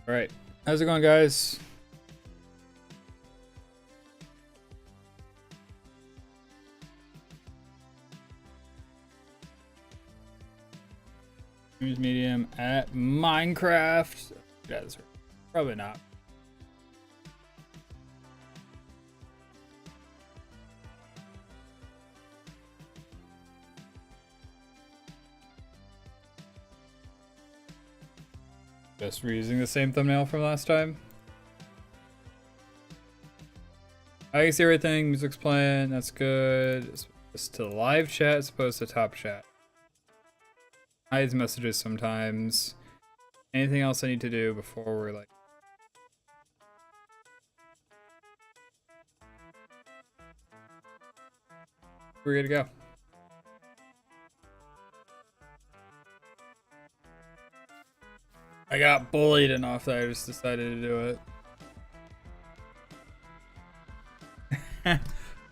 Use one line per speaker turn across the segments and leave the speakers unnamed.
All right, how's it going, guys? Use medium at Miencraft. Yeah, that's right. Probably not. Just reusing the same thumbnail from last time. I can see everything. Music's playing. That's good. It's to live chat as opposed to top chat. Hides messages sometimes. Anything else I need to do before we're like... We're good to go. I got bullied enough that I just decided to do it.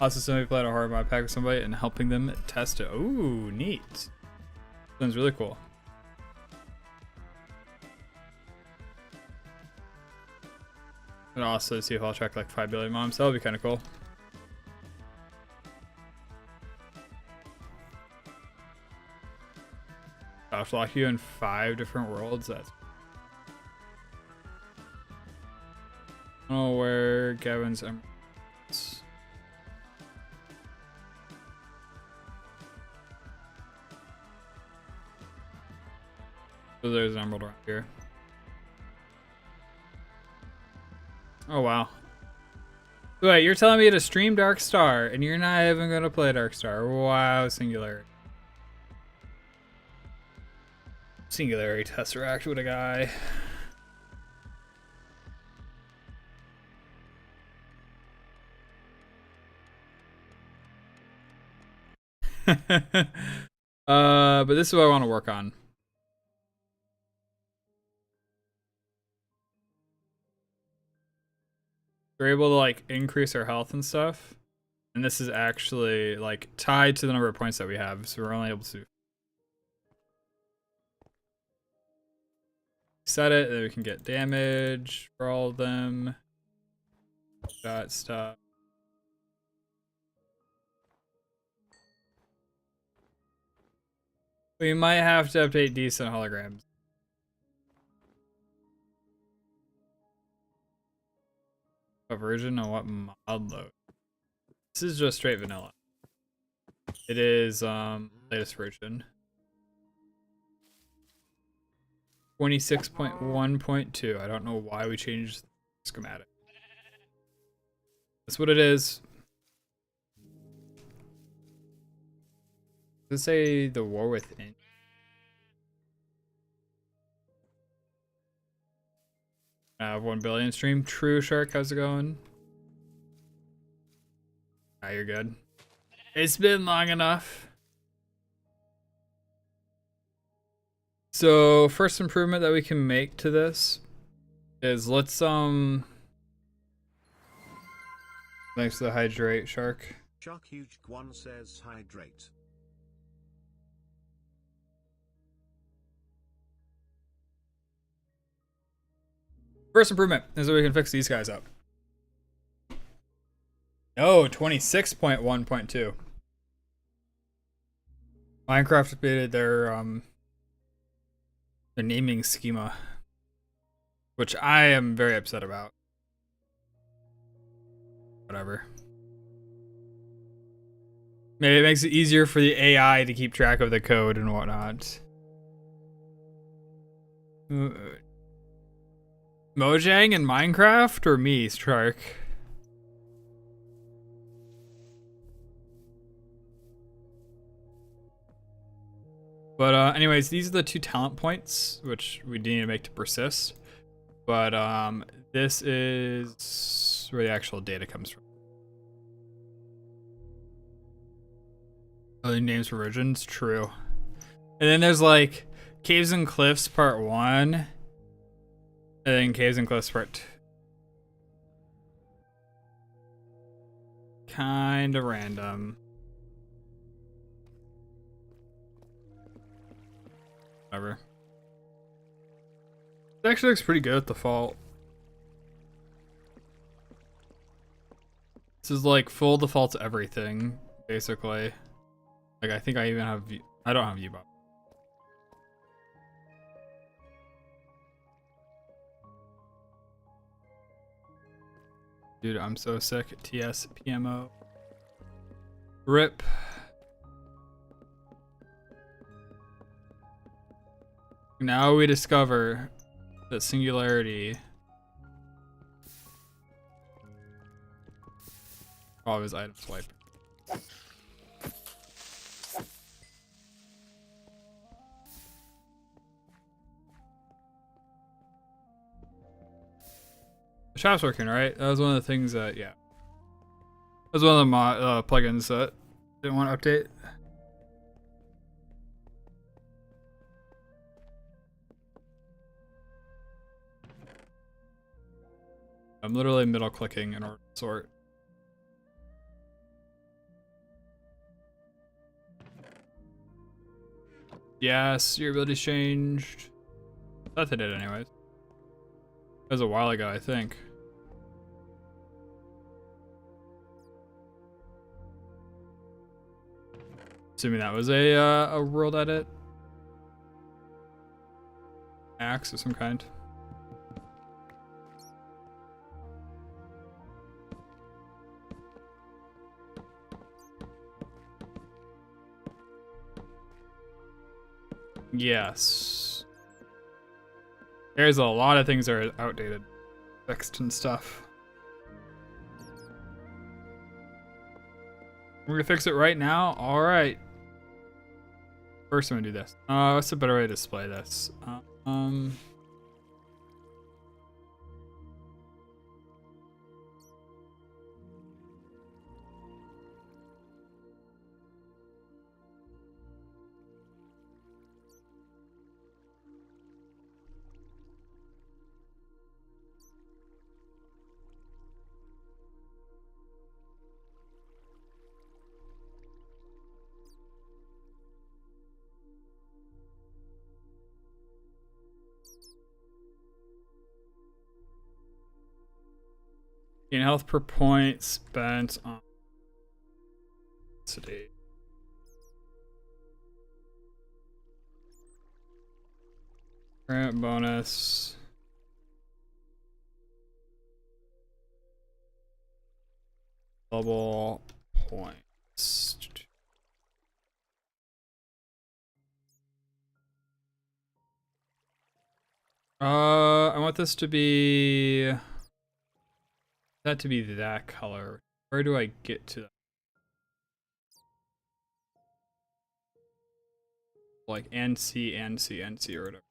Also, somebody playing a horror mod pack with somebody and helping them test it. Ooh, neat. Sounds really cool. And also see if I'll track like 5 billion moms. That would be kind of cool. Soft lock you in 5 different worlds. That's... I don't know where Gavin's emeralds. So there's an emerald around here. Oh wow. Wait, you're telling me to stream Dark Star and you're not even gonna play Dark Star? Wow, singularity. Singularity Tesseract with a guy. But this is what I want to work on. We're able to like increase our health and stuff. And this is actually like tied to the number of points that we have. So we're only able to set it, and then we can get damage for all of them. That stuff. We might have to update decent holograms. What version on what mod load? This is just straight vanilla. It is latest version. 26.1.2. I don't know why we changed the schematic. That's what it is. Does it say the war within? I have 1 billion stream. True Shark, how's it going? Ah, you're good. It's been long enough. So first improvement that we can make to this is let's thanks for the hydrate, Shark.
Shark Huge One says hydrate.
First improvement is that we can fix these guys up. No, 26.1.2. Miencraft updated their naming schema, which I am very upset about. Whatever. Maybe it makes it easier for the AI to keep track of the code and whatnot. Mojang in Minecraft or me, Shark? But anyways, these are the 2 talent points, which we need to make to persist. But this is where the actual data comes from. Other names for versions, true. And then there's like Caves and Cliffs Part 1. And then Caves and Cliffs Part 2. Kinda random. Whatever. It actually looks pretty good at default. This is like full default to everything, basically. Like I think I even have I don't have U-Bop. Dude, I'm so sick. TS PMO. RIP. Now we discover that singularity of his item swipe. The shop's working, right? That was one of the things that, yeah. That was one of the plugins that didn't want to update. I'm literally middle clicking in order to sort. Yes, your ability's changed. I thought they did anyways. That was a while ago, I think. Assuming that was a world edit. Axe of some kind. Yes. There's a lot of things that are outdated, fixed and stuff. We're gonna fix it right now? Alright. First I'm gonna do this. What's a better way to display this? Gain health per point spent on today. Grant bonus. Double points. I want this to be that color. Where do I get to that? Like NC or whatever.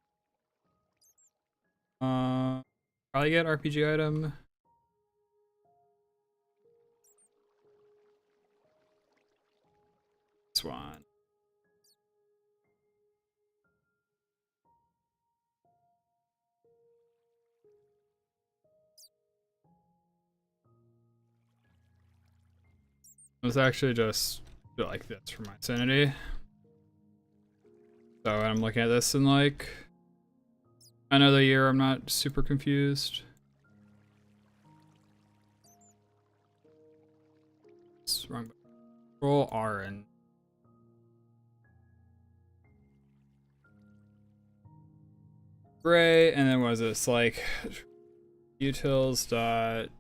Probably get RPG item. This one. Let's actually just do it like this for my sanity. So when I'm looking at this in like another year, I'm not super confused. It's wrong. Control R and gray, and then what is this like? Utils dot.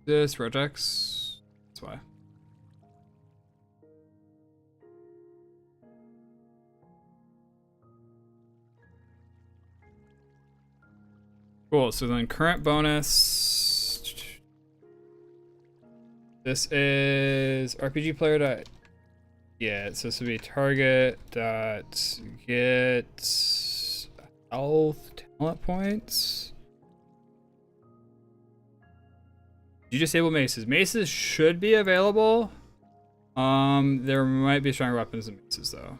This regex. That's why. Cool. So then current bonus. This is RPG player dot. Yeah, so this would be target dot get health talent points. You disable maces. Maces should be available. There might be stronger weapons than maces though.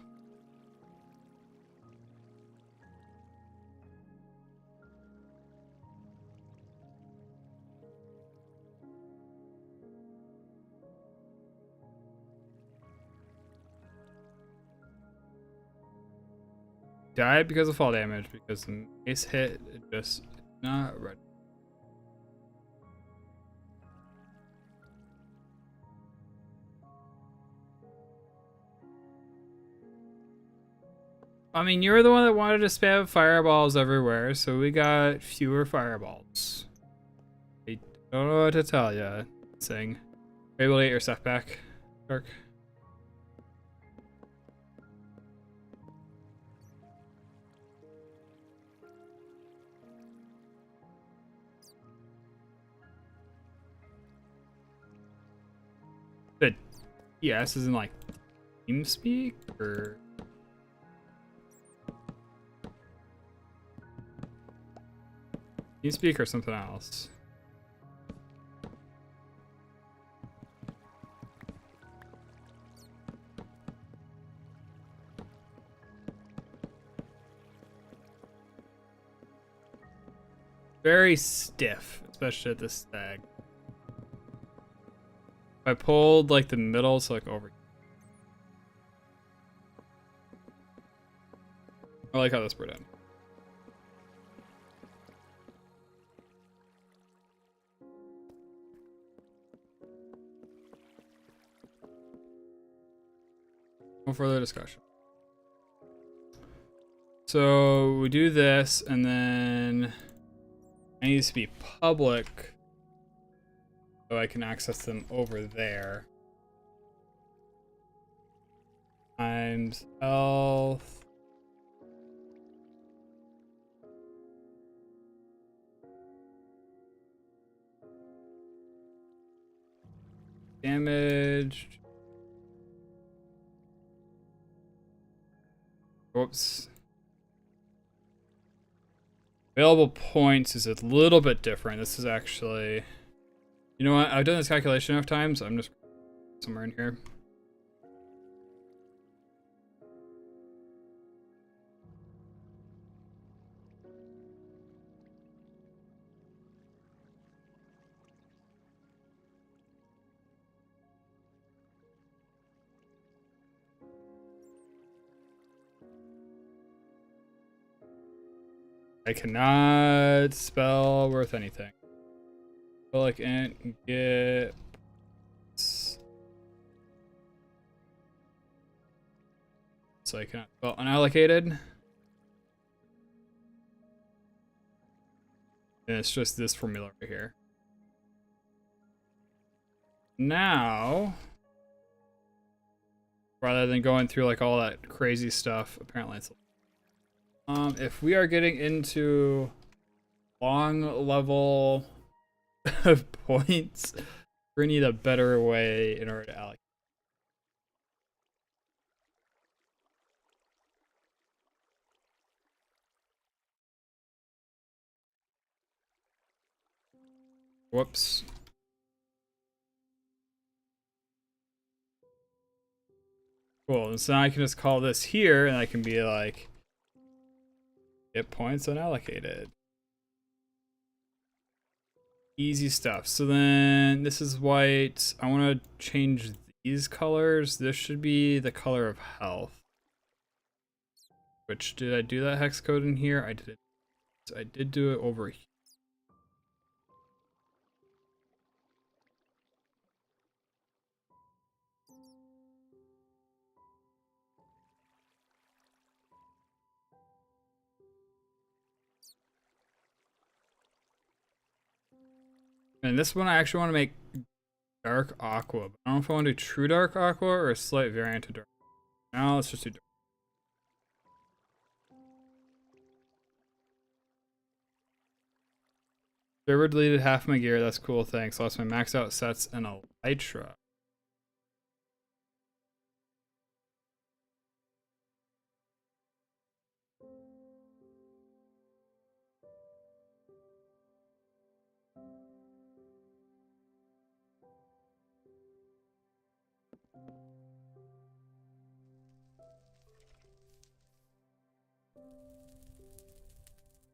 died because of fall damage because the mace hit just not ready. I mean, you're the one that wanted to spam fireballs everywhere, so we got fewer fireballs. I don't know what to tell ya. Saying, are you able to get your stuff back, Dark? But yes, isn't like TeamSpeak or. TeamSpeak or something else. Very stiff, especially at this stag. If I pulled like the middle, so like over. I like how this brought in. No further discussion. So we do this, and then it needs to be public so I can access them over there. Times health. Damaged. Whoops. Available points is a little bit different. This is actually... You know what? I've done this calculation enough times. I'm just somewhere in here. I cannot spell worth anything. Like int get so I cannot spell unallocated. And it's just this formula right here. Now, rather than going through like all that crazy stuff, apparently it's if we are getting into long level of points, we're gonna need a better way in order to allocate. Whoops. Cool, and so now I can just call this here and I can be like, get points unallocated. Easy stuff. So then this is white. I want to change these colors. This should be the color of health. Which, did I do that hex code in here? I did. So I did do it over here. And this one I actually want to make dark aqua. But I don't know if I want to do true dark aqua or a slight variant of dark. Now let's just do dark. Server deleted half my gear. That's cool. Thanks. Lost my max out sets and elytra.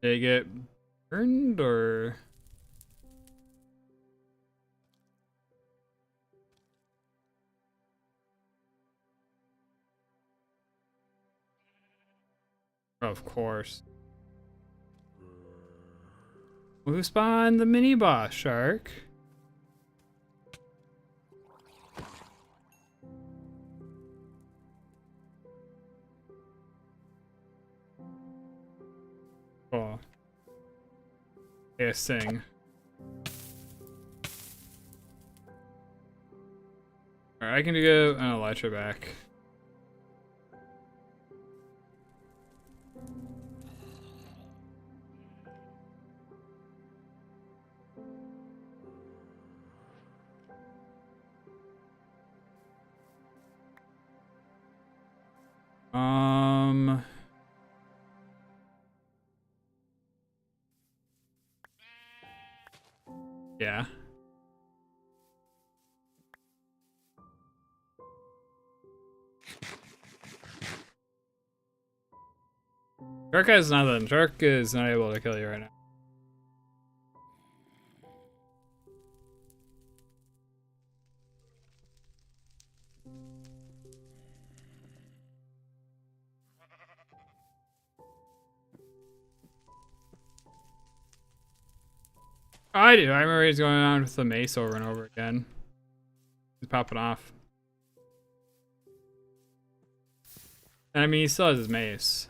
Did they get burned or? Oh, Of course. Who spawned the mini boss, Shark? Cool. Yeah, sing. Alright, I can go an Elytra back. Yeah. Shark has nothing. Shark is not able to kill you right now. I do. I remember he's going on with the mace over and over again. He's popping off. And I mean, he still has his mace.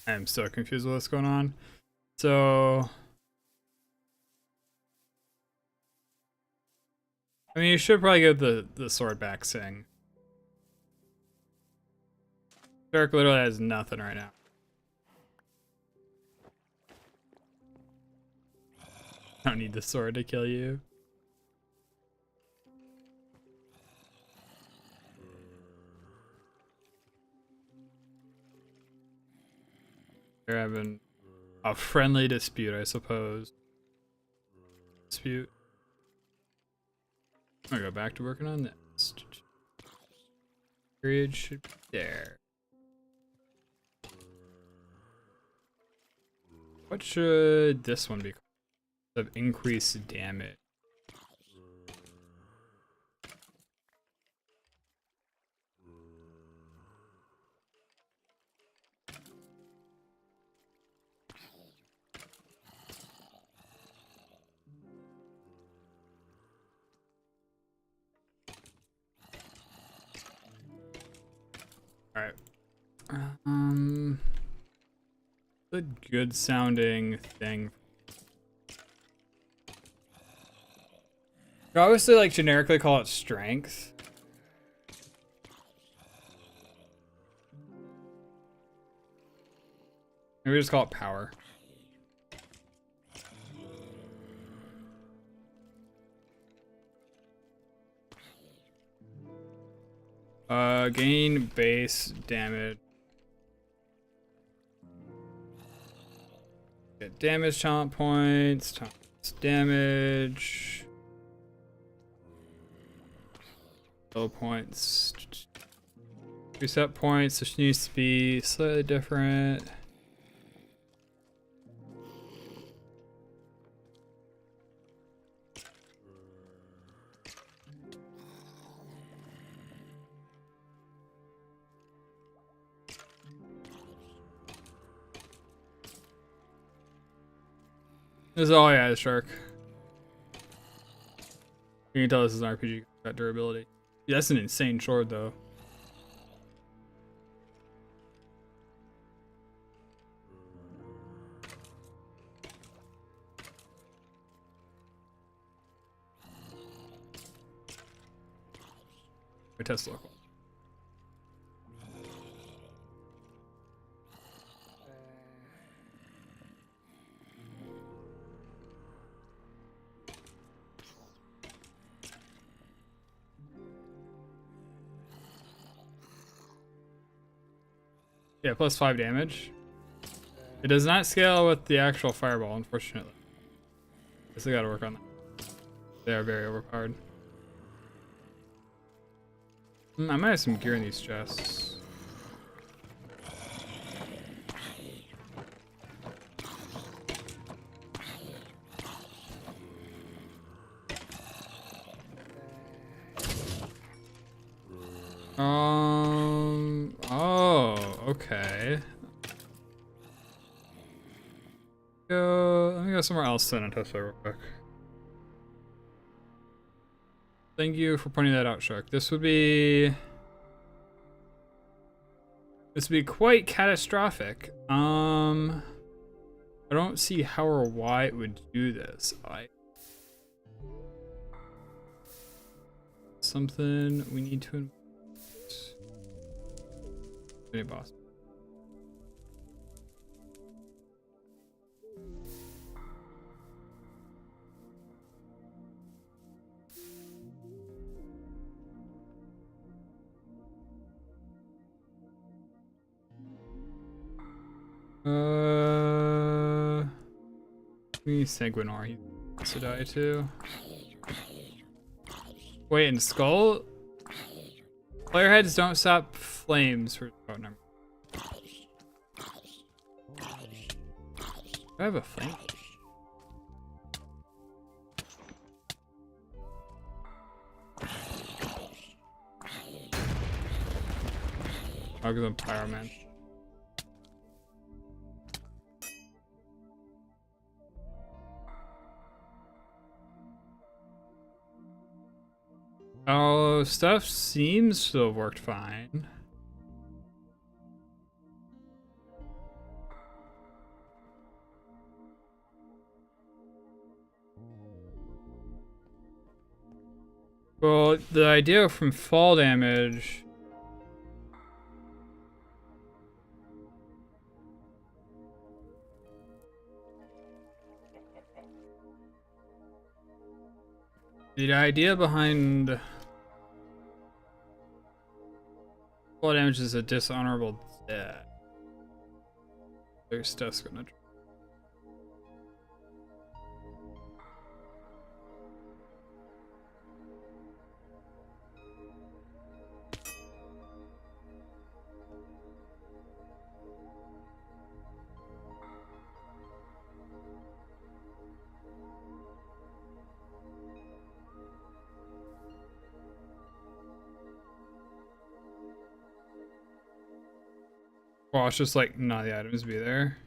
I'm so confused with what's going on. So, I mean, you should probably get the sword back, Sing. Shark literally has nothing right now. I don't need the sword to kill you. They're having a friendly dispute, I suppose. Dispute. I'm gonna go back to working on this. Period should be there. What should this one be called? Of increased damage. Alright. A good sounding thing. You obviously like generically call it strength. Maybe just call it power. Gain base damage. Get damage talent points, damage. Low points. Reset points, which needs to be slightly different. This is all I had, Shark. You can tell this is an RPG. Got durability. Yeah, that's an insane sword, though. I test local. Yeah, plus 5 damage. It does not scale with the actual fireball, unfortunately. Guess I gotta work on that. They are very overpowered. I might have some gear in these chests. Oh, okay. Let me go somewhere else then and test that real quick. Thank you for pointing that out, Shark. This would be quite catastrophic. I don't see how or why it would do this. Something we need to Mini boss. We need Sanguinor. He wants to die too. Wait, and Skull? Player heads don't stop flames for. Oh, never. Do I have a flame? I'll give them Pyroman. Oh, stuff seems to have worked fine. Well, the idea from fall damage. The idea behind fall damage is a dishonorable death. Their stuff's gonna. Well, it's just like none of the items be there.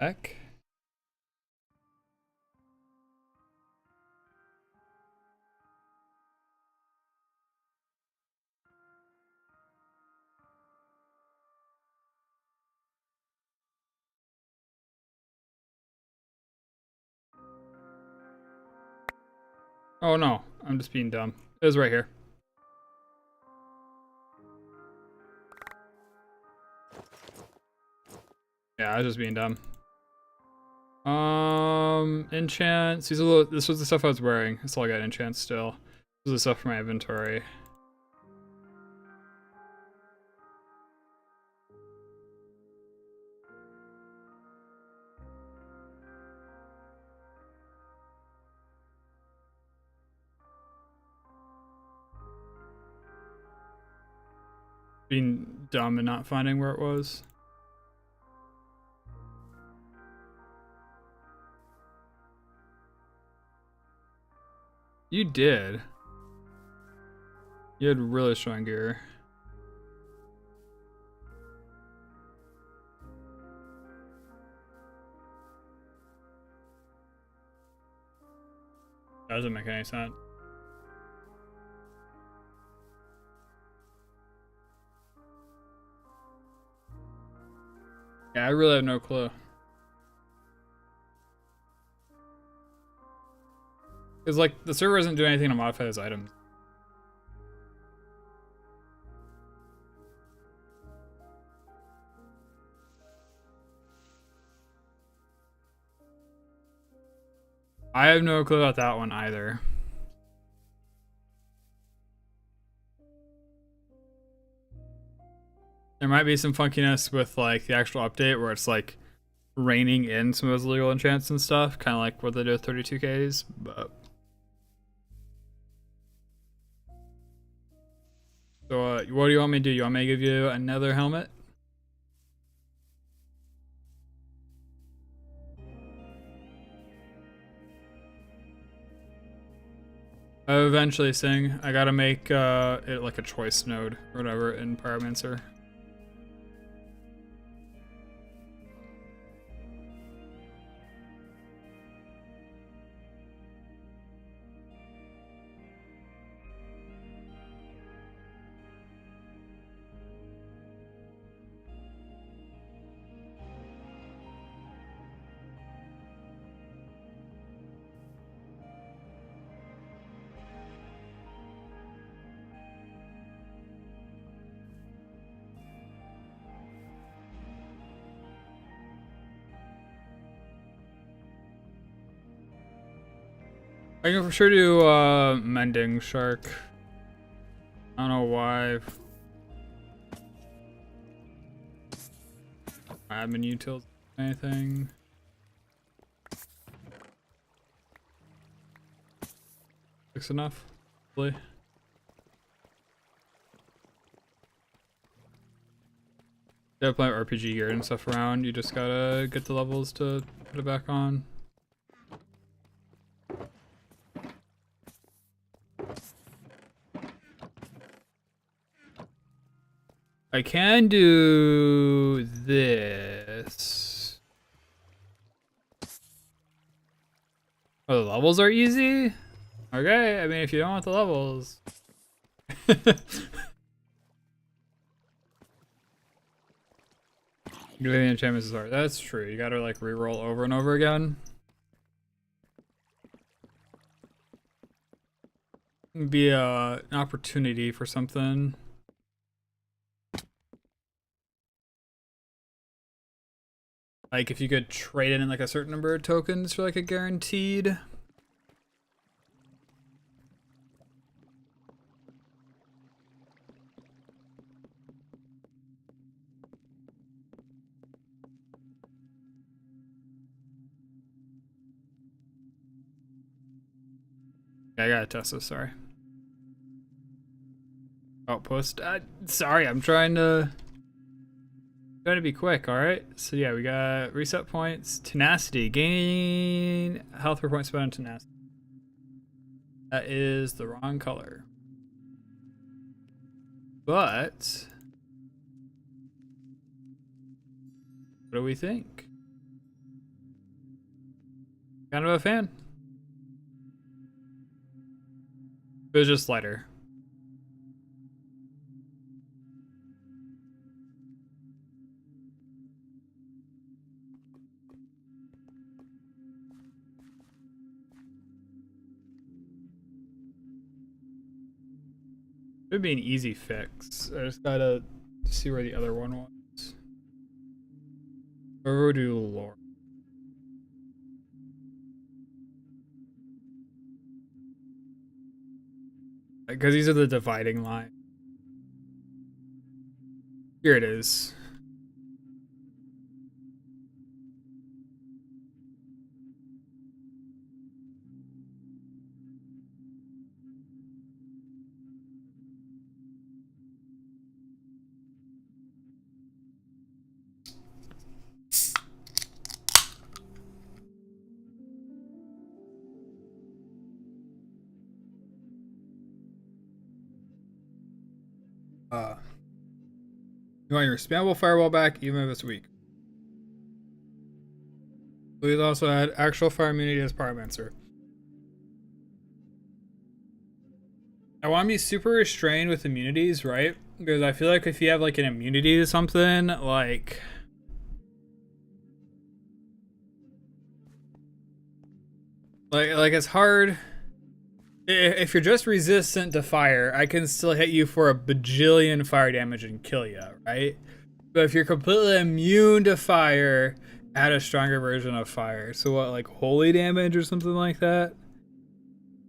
Heck. Oh no, I'm just being dumb. It was right here. Yeah, I was just being dumb. Enchants. This was the stuff I was wearing. That's all I got enchants still. This was the stuff from my inventory. Being dumb and not finding where it was. You did. You had really strong gear. That doesn't make any sense. Yeah, I really have no clue. Because, like, the server isn't doing anything to modify those items. I have no clue about that one either. There might be some funkiness with, like, the actual update where it's, like, reining in some of those illegal enchants and stuff, kind of like what they do with 32Ks, but... So, what do you want me to do? You want me to give you another helmet? I'll eventually sing. I gotta make it like a choice node or whatever in Pyromancer. I can for sure do Mending Shark. I don't know why. Admin utils, anything. Fix enough, hopefully. You gotta play RPG gear and stuff around. You just gotta get the levels to put it back on. I can do this. Oh, the levels are easy? Okay, I mean, if you don't want the levels. The enchantments is hard. That's true. You gotta like reroll over and over again. Be an opportunity for something. Like if you could trade in like a certain number of tokens for like a guaranteed. I gotta test this, sorry. Outpost. Sorry, I'm trying to be quick, alright? So yeah, we got reset points, tenacity, gain health per point spent on tenacity. That is the wrong color. But what do we think? Kind of a fan. It was just lighter. It would be an easy fix. I just gotta see where the other one was. Or we'll do lore. Because these are the dividing line. Here it is. You want your spammable fireball back even if it's weak. Please also add actual fire immunity as Pyromancer. I want to be super restrained with immunities, right? Because I feel like if you have like an immunity to something, like Like it's hard. If you're just resistant to fire, I can still hit you for a bajillion fire damage and kill you, right? But if you're completely immune to fire, add a stronger version of fire. So what, like holy damage or something like that?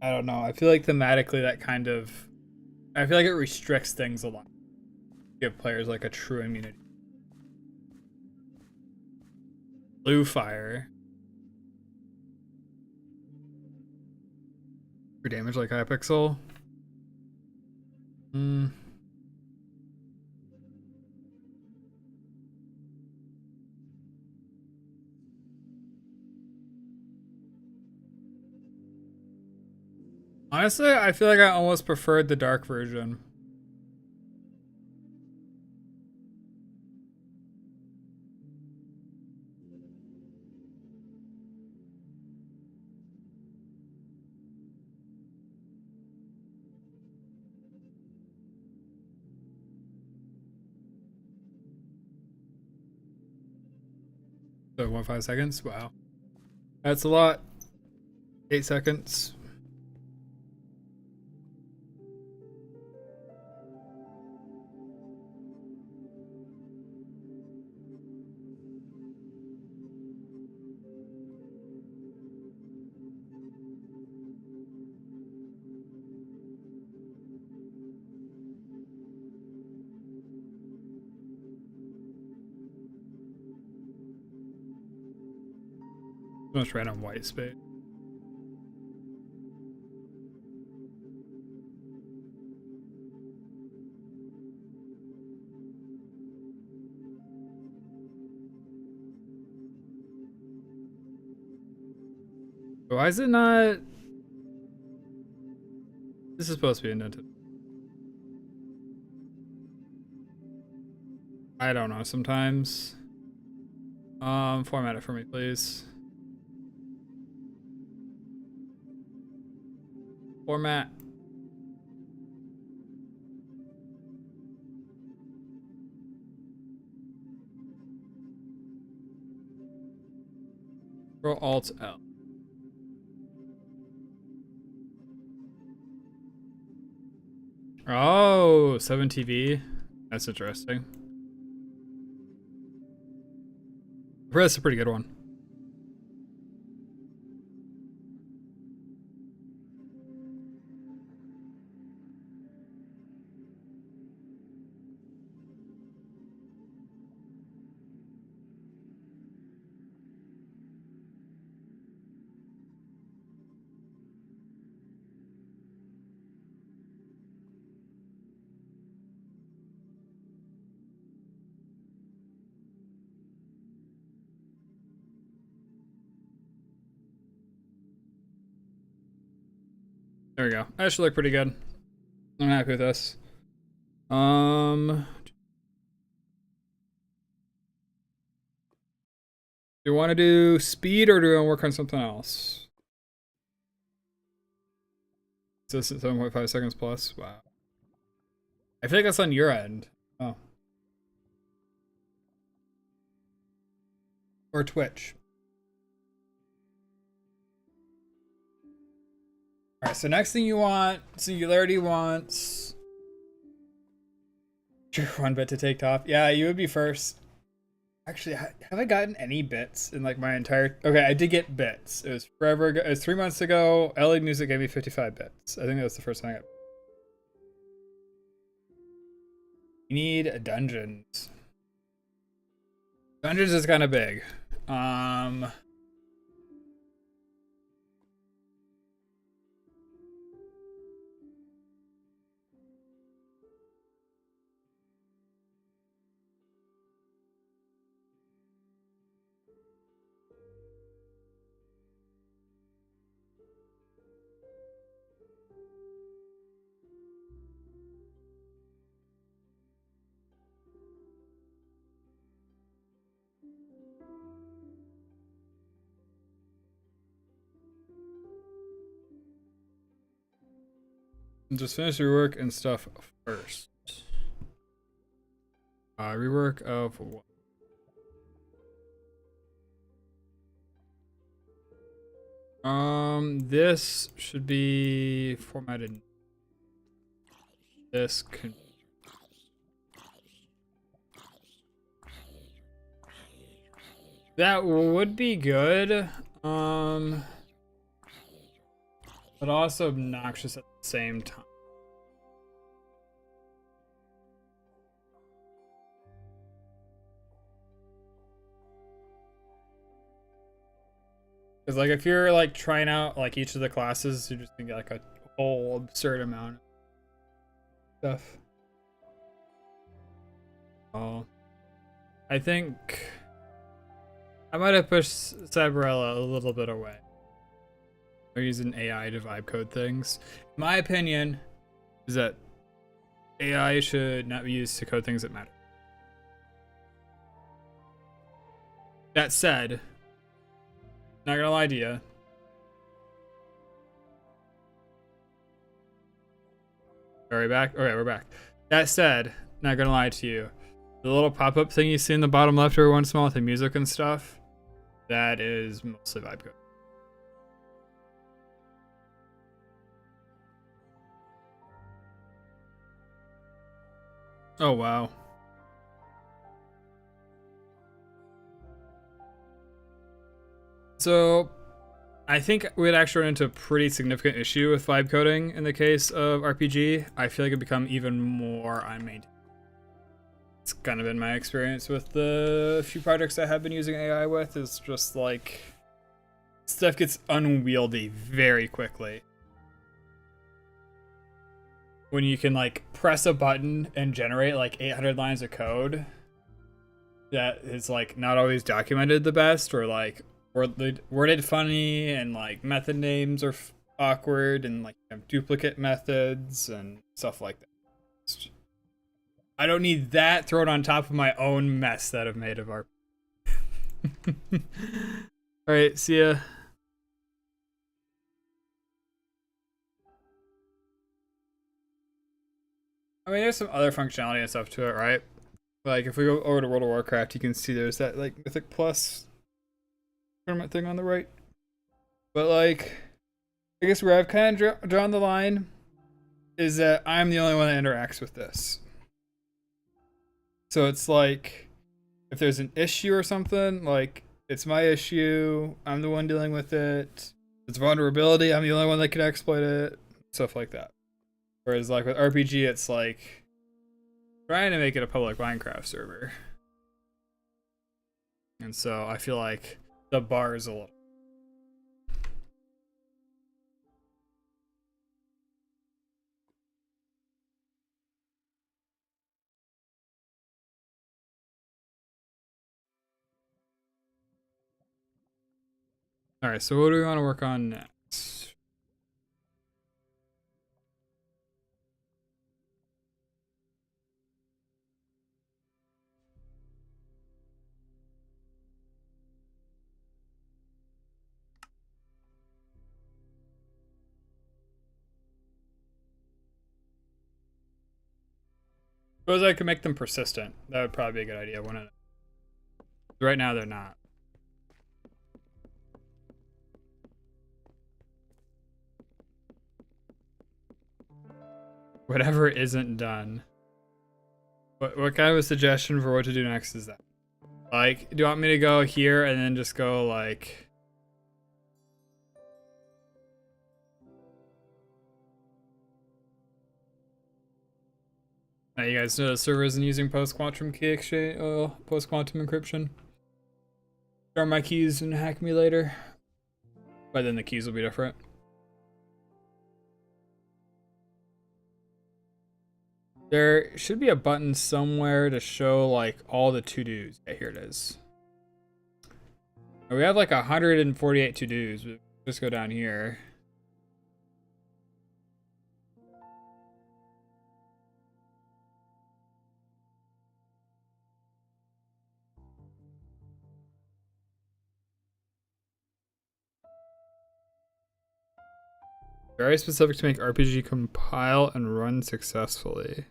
I don't know. I feel like thematically that kind of, I feel like it restricts things a lot. Give players like a true immunity. Blue fire. For damage like Hypixel. Honestly, I feel like I almost preferred the dark version. So 1.5 seconds? Wow. That's a lot. 8 seconds. So much random white space. Why is it not? This is supposed to be indented. I don't know. Sometimes. Format it for me, please. Format. Control Alt L. Oh, 7TV. That's interesting. That's a pretty good one. There we go. That should look pretty good. I'm happy with this. Do you want to do speed or do you want to work on something else? Is this at 7.5 seconds plus? Wow. I feel like that's on your end. Oh. Or Twitch. Alright, so next thing you want, Singularity wants 1 bit to take top. Yeah, you would be first. Actually, have I gotten any bits in like my entire... Okay, I did get bits. It was forever ago. It was 3 months ago. LA Music gave me 55 bits. I think that was the first time I got... You need dungeons. Dungeons is kind of big. Just finish rework and stuff first. Rework of what? This should be formatted. This can. That would be good. But also obnoxious at the same time. Because like if you're like trying out like each of the classes, you're just gonna get like a whole absurd amount of stuff. Oh, I think I might have pushed Cyberella a little bit away. They're using AI to vibe code things. My opinion is that AI should not be used to code things that matter. That said, not gonna lie to you. Are we back? Alright, we're back. That said, not gonna lie to you. The little pop-up thing you see in the bottom left every once in a while with the music and stuff, that is mostly vibe code. Oh wow. So I think we'd actually run into a pretty significant issue with vibe coding in the case of RPG. I feel like it'd become even more unmaintained. It's kind of been my experience with the few projects I have been using AI with. Is just like stuff gets unwieldy very quickly. When you can like press a button and generate like 800 lines of code that is like not always documented the best, or like worded funny, and like method names are awkward, and like have duplicate methods and stuff like that. I don't need that thrown on top of my own mess that I've made of art. Alright, see ya. I mean, there's some other functionality and stuff to it, right? Like, if we go over to World of Warcraft, you can see there's that, like, Mythic Plus tournament thing on the right. But, like, I guess where I've kind of drawn the line is that I'm the only one that interacts with this. So it's like, if there's an issue or something, like, it's my issue, I'm the one dealing with it. If it's vulnerability, I'm the only one that can exploit it. Stuff like that. Whereas, like, with RPG, it's like trying to make it a public Minecraft server. And so I feel like the bar is a little. Alright, so what do we want to work on next? Suppose I could make them persistent. That would probably be a good idea, wouldn't it? Right now they're not. Whatever isn't done. What kind of a suggestion for what to do next is that? Like, do you want me to go here and then just go like... Now you guys know the server isn't using post-quantum key exchange, post-quantum encryption. Share my keys and hack me later. But then the keys will be different. There should be a button somewhere to show like all the to-dos. Yeah, here it is. We have like 148 to-dos. Just go down here. Very specific to make RPG compile and run successfully.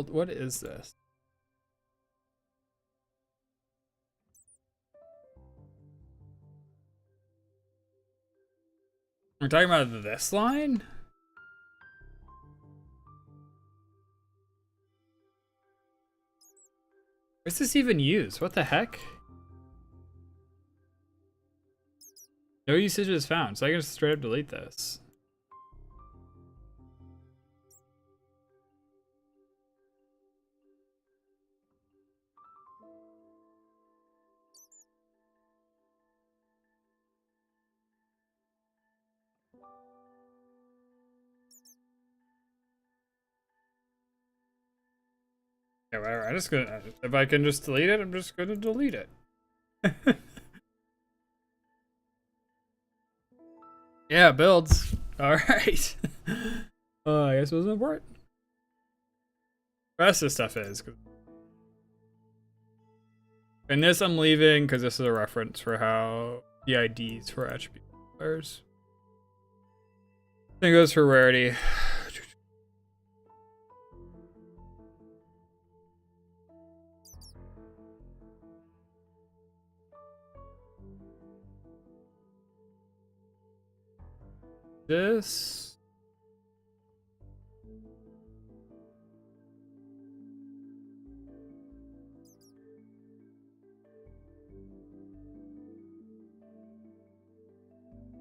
What is this? We're talking about this line? Where's this even used? What the heck? No usage is found, so I can just straight up delete this. Yeah, whatever. I'm just gonna, if I can just delete it, I'm just gonna delete it. Yeah, builds. Alright. I guess it wasn't important. The rest of the stuff is. And this I'm leaving because this is a reference for how the IDs for attribute players. Same goes for rarity. This.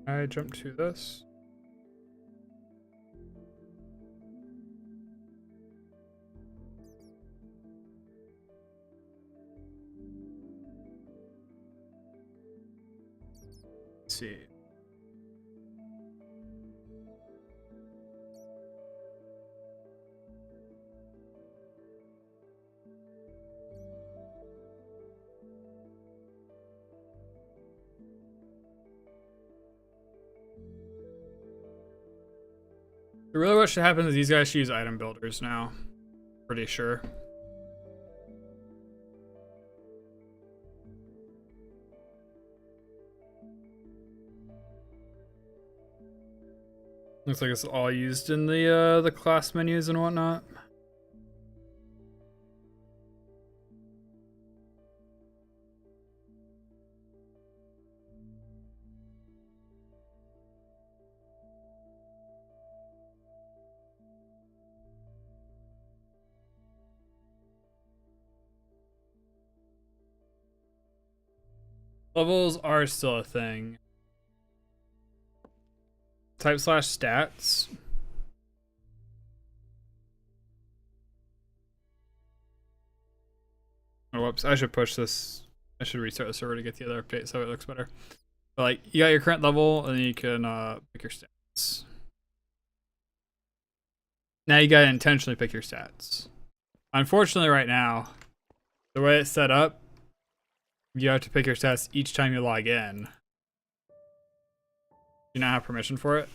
I jump to this. Let's see. Really what should happen is these guys should use item builders now. Pretty sure. Looks like it's all used in the class menus and whatnot. Levels are still a thing. Type/stats. Oh, whoops. I should push this. I should restart the server to get the other update so it looks better. But like, you got your current level, and then you can pick your stats. Now you gotta intentionally pick your stats. Unfortunately, right now, the way it's set up, you have to pick your stats each time you log in. Do you not have permission for it?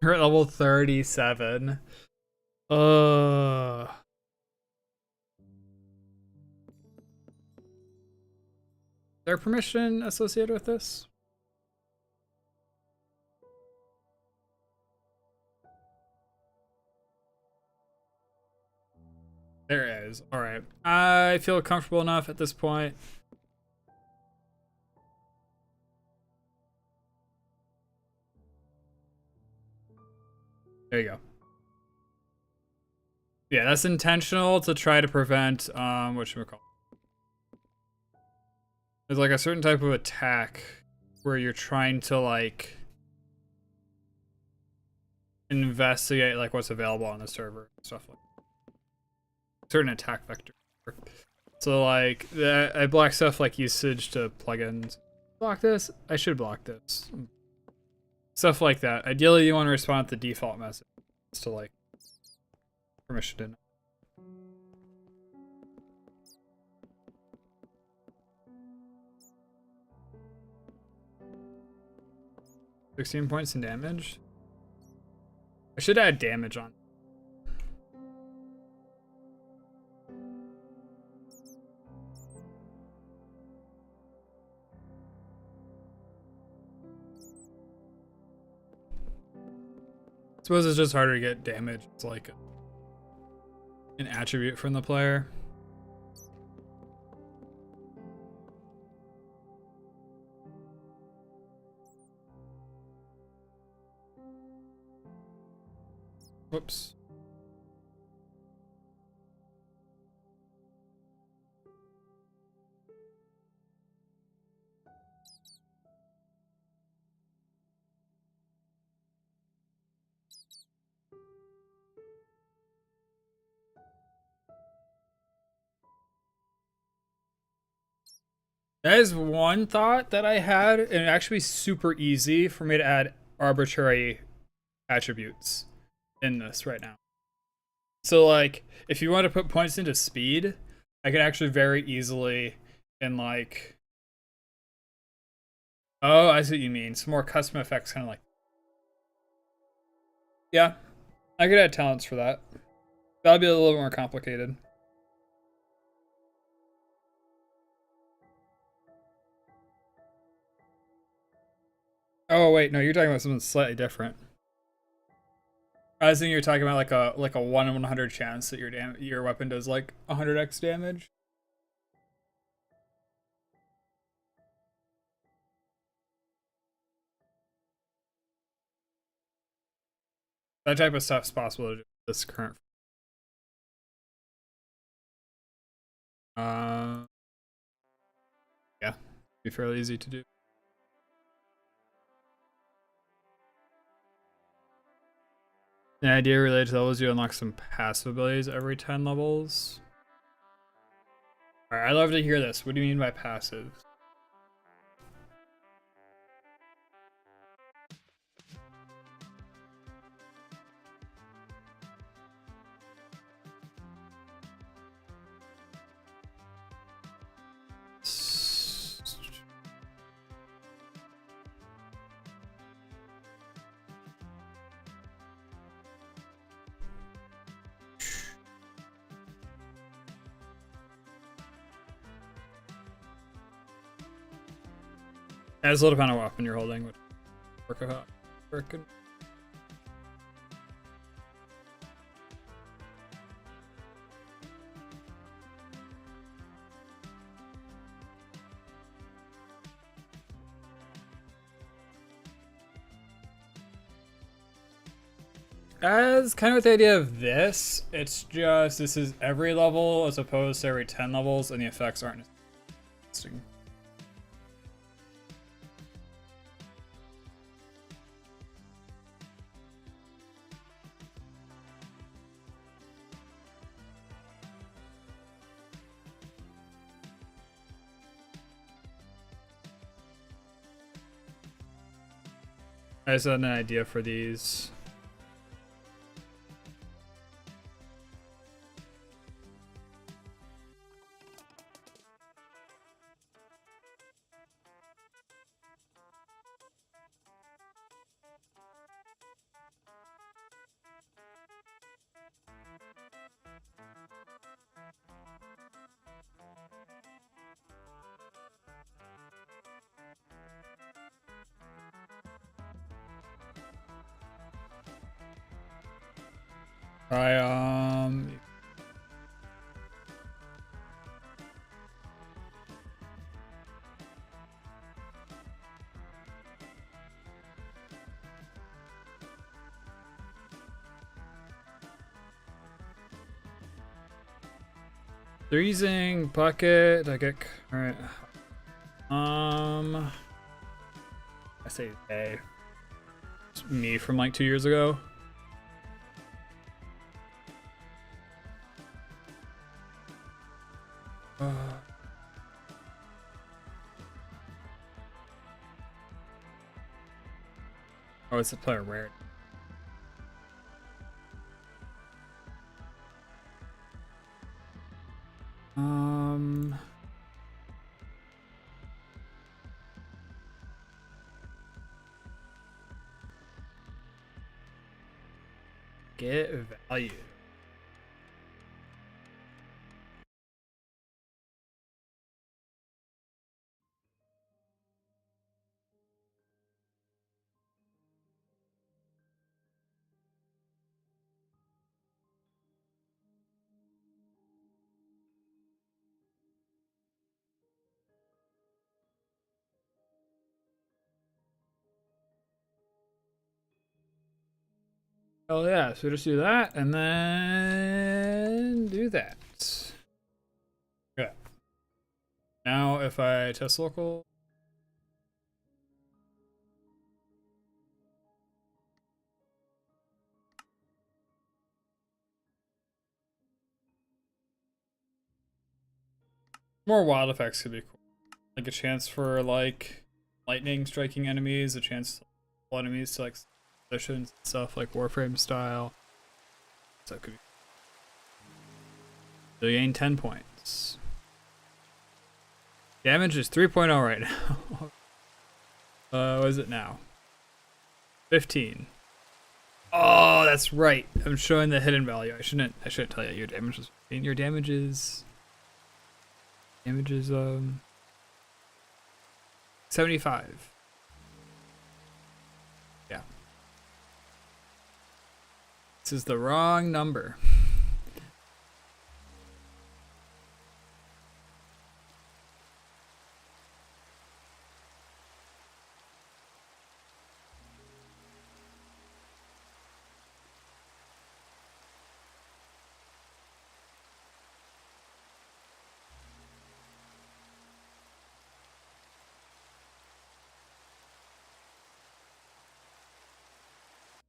You're at level 37. Is there permission associated with this? There is. Alright. I feel comfortable enough at this point. There you go. Yeah, that's intentional to try to prevent whatchamacallit. There's like a certain type of attack where you're trying to like investigate like what's available on the server and stuff like that. Certain attack vector. So like I block stuff like usage to plugins. Block this. I should block this. Stuff like that. Ideally, you want to respond to the default message to like permission denied. $16 points in damage. I should add damage on. suppose it's just harder to get damage. It's like an attribute from the player. Whoops. That is one thought that I had, and it'd actually be super easy for me to add arbitrary attributes in this right now. So like, if you want to put points into speed, I could actually very easily, in like, oh, I see what you mean. Some more custom effects, kind of like, yeah, I could add talents for that. That'll be a little more complicated. Oh wait, no, you're talking about something slightly different. I was thinking you're talking about like a 1 in 100 chance that your weapon does like 100x damage. That type of stuff's possible to do with this current. Yeah, be fairly easy to do. The idea related to levels, you unlock some passive abilities every 10 levels. Alright, I'd love to hear this. What do you mean by passive? As a little kind of weapon you're holding, which work good. As kind of with the idea of this, it's just this is every level as opposed to every 10 levels, and the effects aren't interesting. I just had an idea for these. Freezing bucket. I get alright. I say A. It's me from like 2 years ago. Oh, it's a player rare. Get value. Oh yeah, so just do that and then do that. Okay. Now if I test local. More wild effects could be cool. Like a chance for like lightning striking enemies, a chance to pull enemies to like positions and stuff like Warframe style. So it could be. So you gain 10 points. Damage is 3.0 right now. What is it now? 15. Oh, that's right. I'm showing the hidden value. I shouldn't tell you your damage is 15. Your damage is 75. Yeah. This is the wrong number.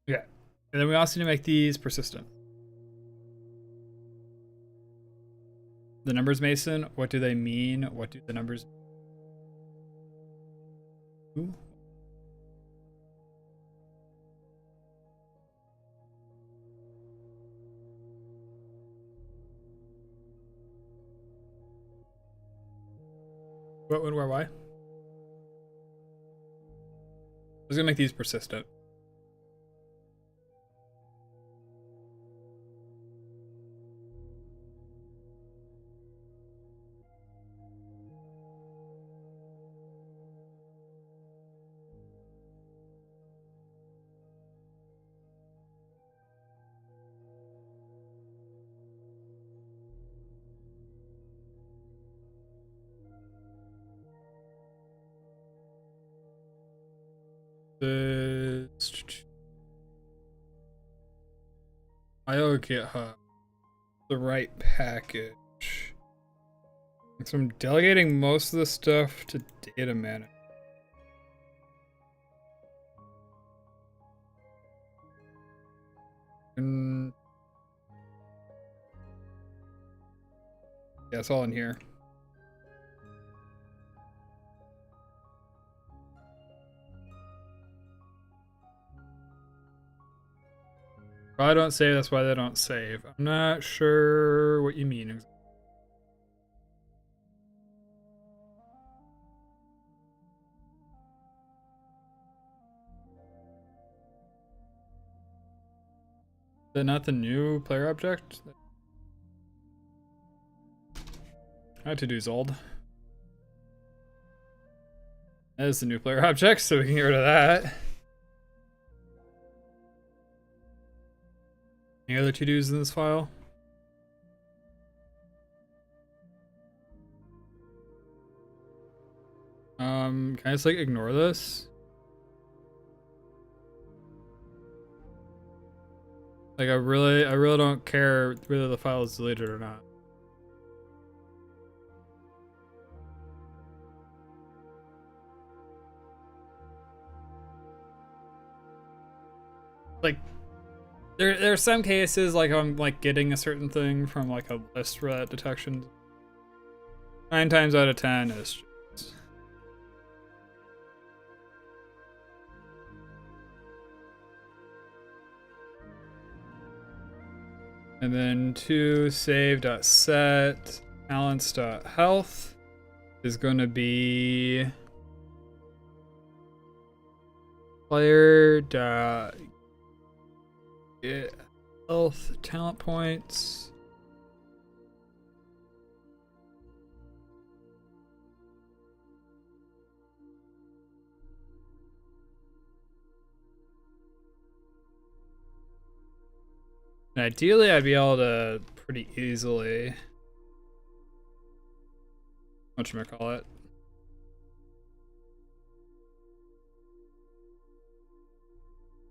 Yeah. And then we also need to make these persistent. The numbers, Mason, what do they mean? What do the numbers mean? What, when, where, why? I was gonna make these persistent. IO GitHub. The right package. So I'm delegating most of the stuff to data management. Yeah, it's all in here. Probably don't save, that's why they don't save. I'm not sure what you mean. Is that not the new player object? I had to do Zold. That is the new player object, so we can get rid of that. Any other to-dos in this file? Can I just like ignore this? Like I really don't care whether the file is deleted or not. Like there are some cases like I'm like getting a certain thing from like a list for that detection. 9 times out of 10 is just... And then to save.set balance.health is going to be player dot get health talent points. And ideally, I'd be able to pretty easily, whatchamacallit,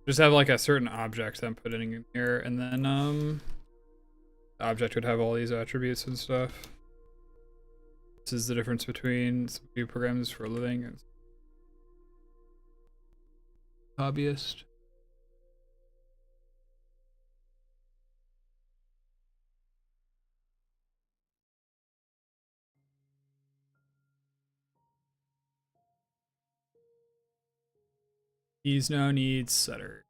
Just have like a certain object that I'm putting in here, and then the object would have all these attributes and stuff. This is the difference between CPU programs for a living and hobbyist. He's now needs setter.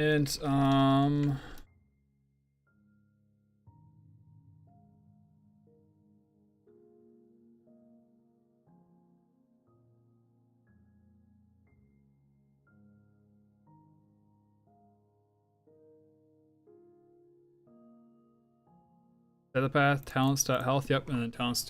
And set the path, talents.health, yep, and then talents.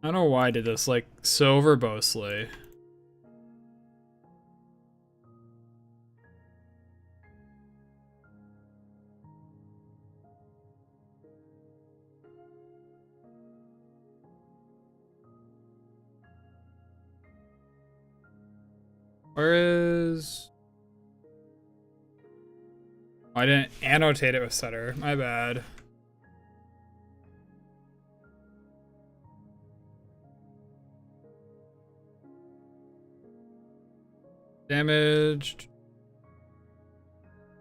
I don't know why I did this like so verbosely. Where is... Oh, I didn't annotate it with setter. My bad. Damaged.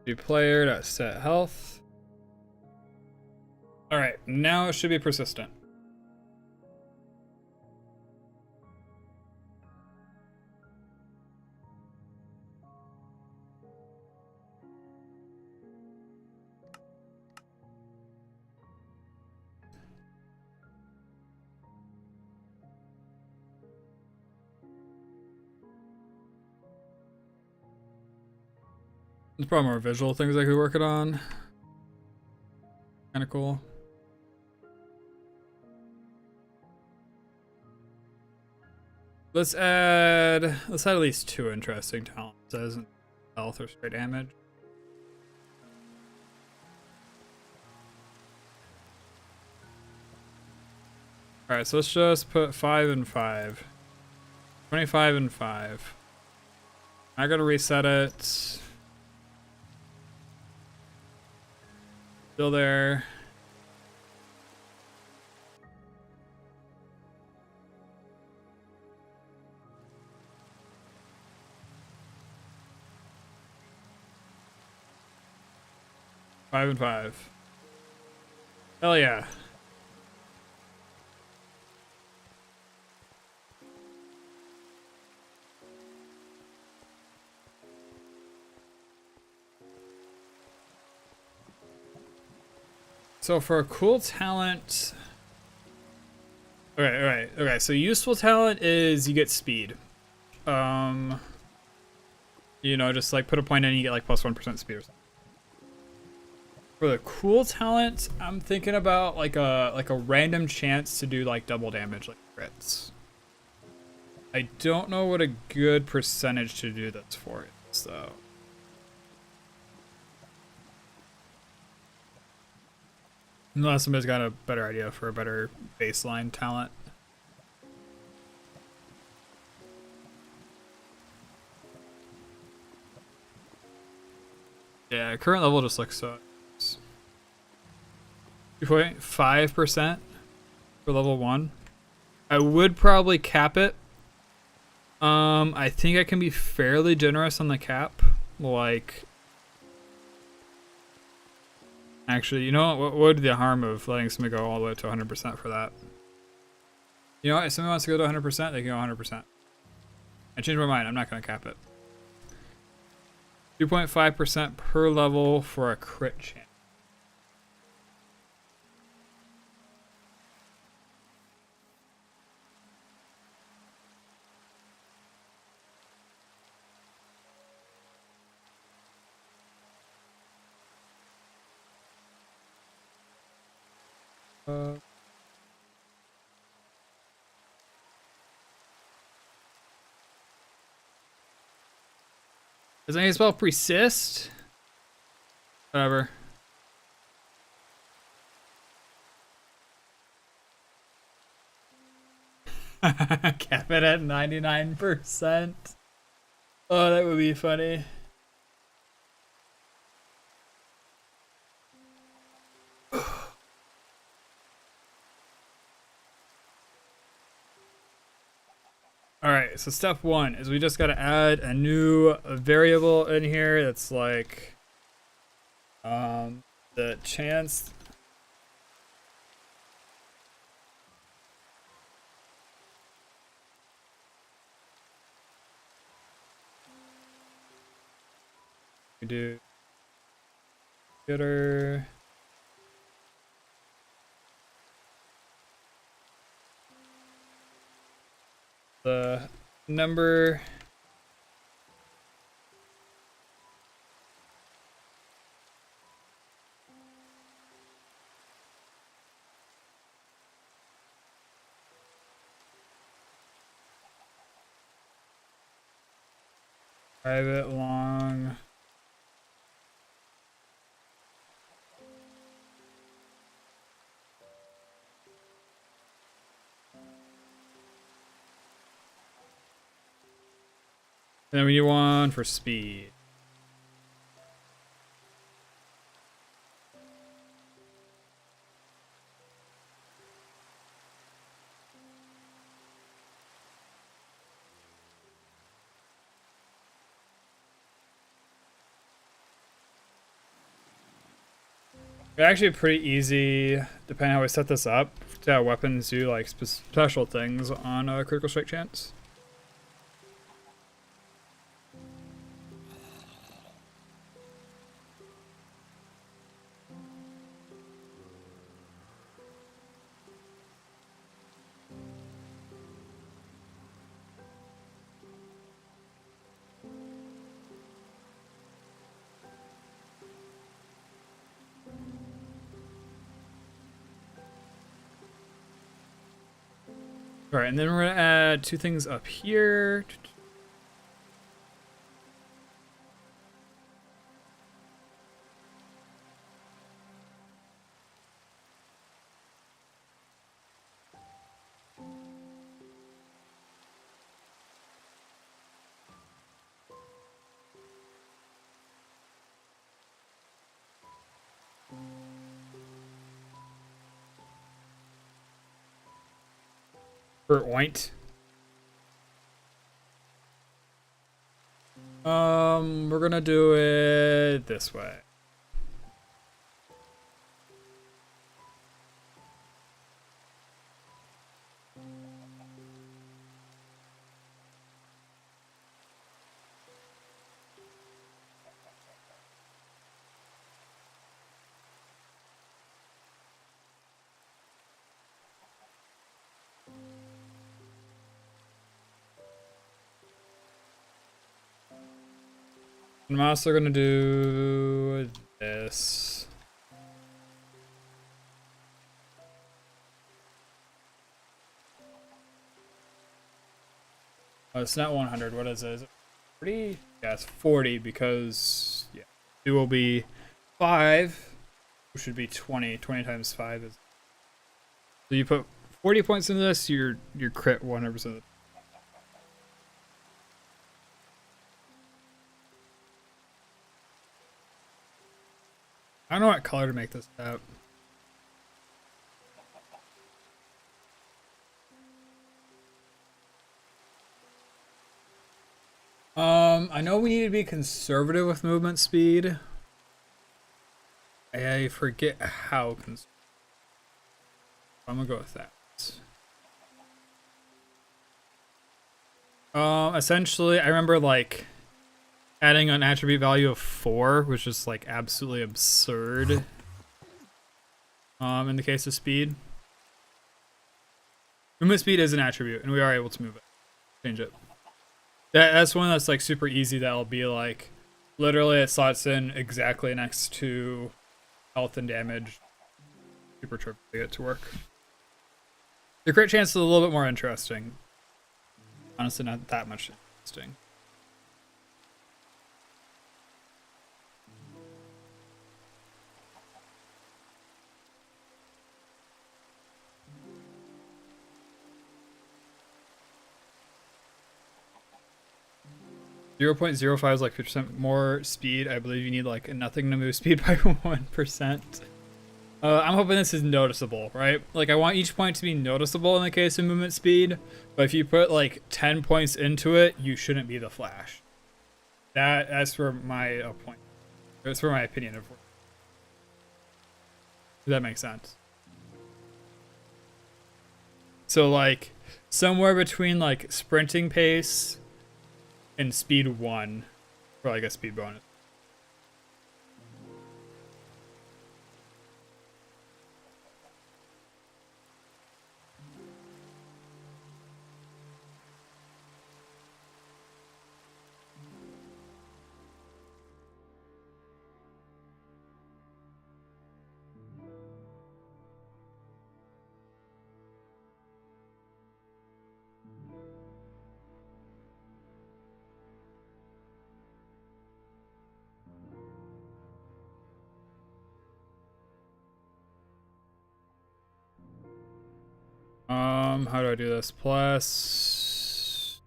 Do player set health. Alright, now it should be persistent. There's probably more visual things I could be working on. Kinda cool. Let's add at least 2 interesting talents. That isn't health or straight damage. Alright, so let's just put 5 and 5. 25 and 5. I gotta reset it. Still there. Five and 5. Hell yeah. So for a cool talent, okay. So useful talent is you get speed. You know, just like put a point in, you get like plus 1% speed or something. For the cool talent, I'm thinking about like a random chance to do like double damage, like crits. I don't know what a good percentage to do this for is though. Unless somebody's got a better idea for a better baseline talent. Yeah, current level just looks so. 2.5% for level 1. I would probably cap it I think I can be fairly generous on the cap. Like, actually, you know what would be the harm of letting somebody go all the way to 100% for that? You know what? If somebody wants to go to 100%, they can go 100%. I changed my mind. I'm not going to cap it. 2.5% per level for a crit chance. Does any spell persist? Whatever. Cap it at 99%. Oh, that would be funny. Alright, so step one is we just gotta add a new variable in here that's like the chance we do getter the number private long and then we need one for speed. It's actually pretty easy, depending on how we set this up, to have weapons do like special things on a critical strike chance. All right, and then we're gonna add two things up here. For oint. We're gonna do it this way. I'm also gonna do this. Oh, it's not 100. What is it? Is it 40? Yeah, it's 40 because yeah, it will be 5, which should be 20. 20 times 5 is. So you put 40 points into this, your crit 100%. I don't know what color to make this up. I know we need to be conservative with movement speed. I forget how conservative. I'm gonna go with that. Essentially, I remember like adding an attribute value of 4, which is like absolutely absurd. In the case of speed, movement speed is an attribute, and we are able to move it, change it. That's one that's like super easy. That'll be like, literally it slots in exactly next to health and damage. Super trivial to get to work. The crit chance is a little bit more interesting. Honestly, not that much interesting. 0.05 is like 50% more speed. I believe you need like nothing to move speed by 1%. I'm hoping this is noticeable, right? Like I want each point to be noticeable in the case of movement speed, but if you put like 10 points into it, you shouldn't be the Flash. That's where my point. That's where my opinion of. Does that make sense? So like somewhere between like sprinting pace and speed 1 for like a speed bonus. How do I do this? Plus.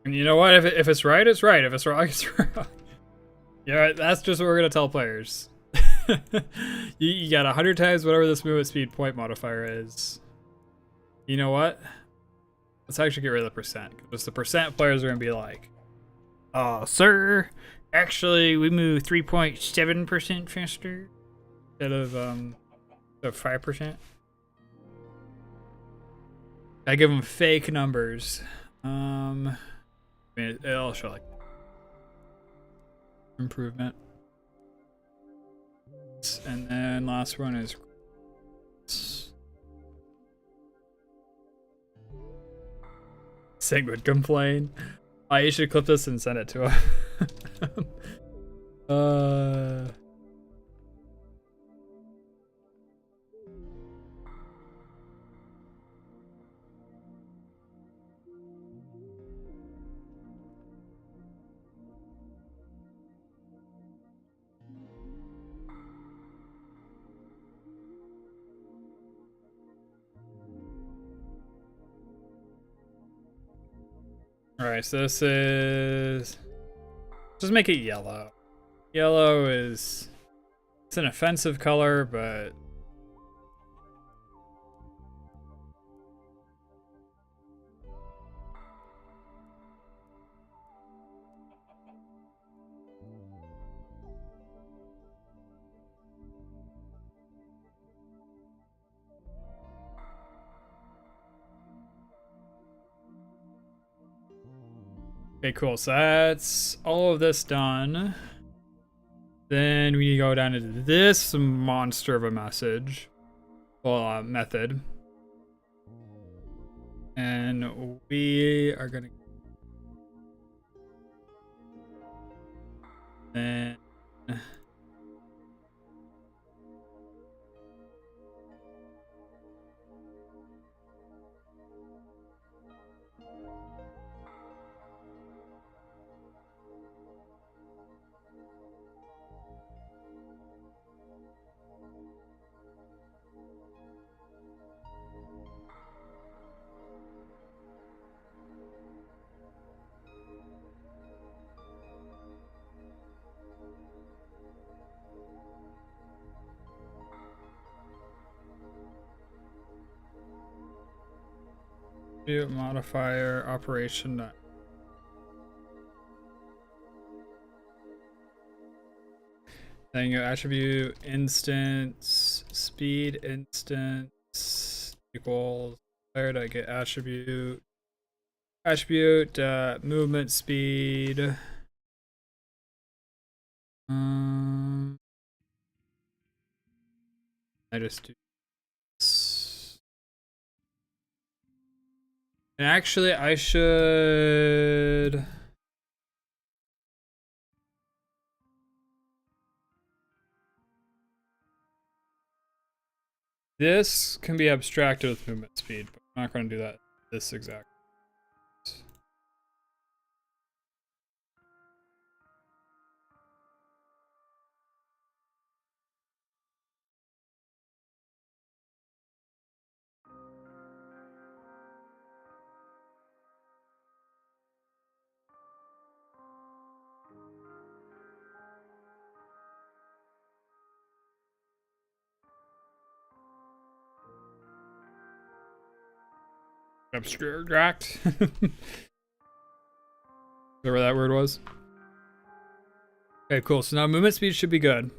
And you know what? If it's right, it's right. If it's wrong, it's wrong. Yeah, that's just what we're gonna tell players. you got 100 times whatever this movement speed point modifier is. You know what? Let's actually get rid of the percent. Because the percent players are gonna be like, "Oh, sir, actually we move 3.7% faster instead of 5%." I give them fake numbers. I mean, it'll show like improvement. And then last one is Sig would complain. You should clip this and send it to him. Alright, so this is... Just make it yellow. Yellow is... It's an offensive color, but... Okay, cool. So that's all of this done. Then we go down to this monster of a message. Well, method. And we are gonna... Then... Modifier operation. Then your attribute instance speed instance equals where did I get attribute movement speed. I just do this. And actually I should this can be abstracted with movement speed, but I'm not going to do that this exact. Abstract. Whatever that word was. Okay, cool. So now movement speed should be good.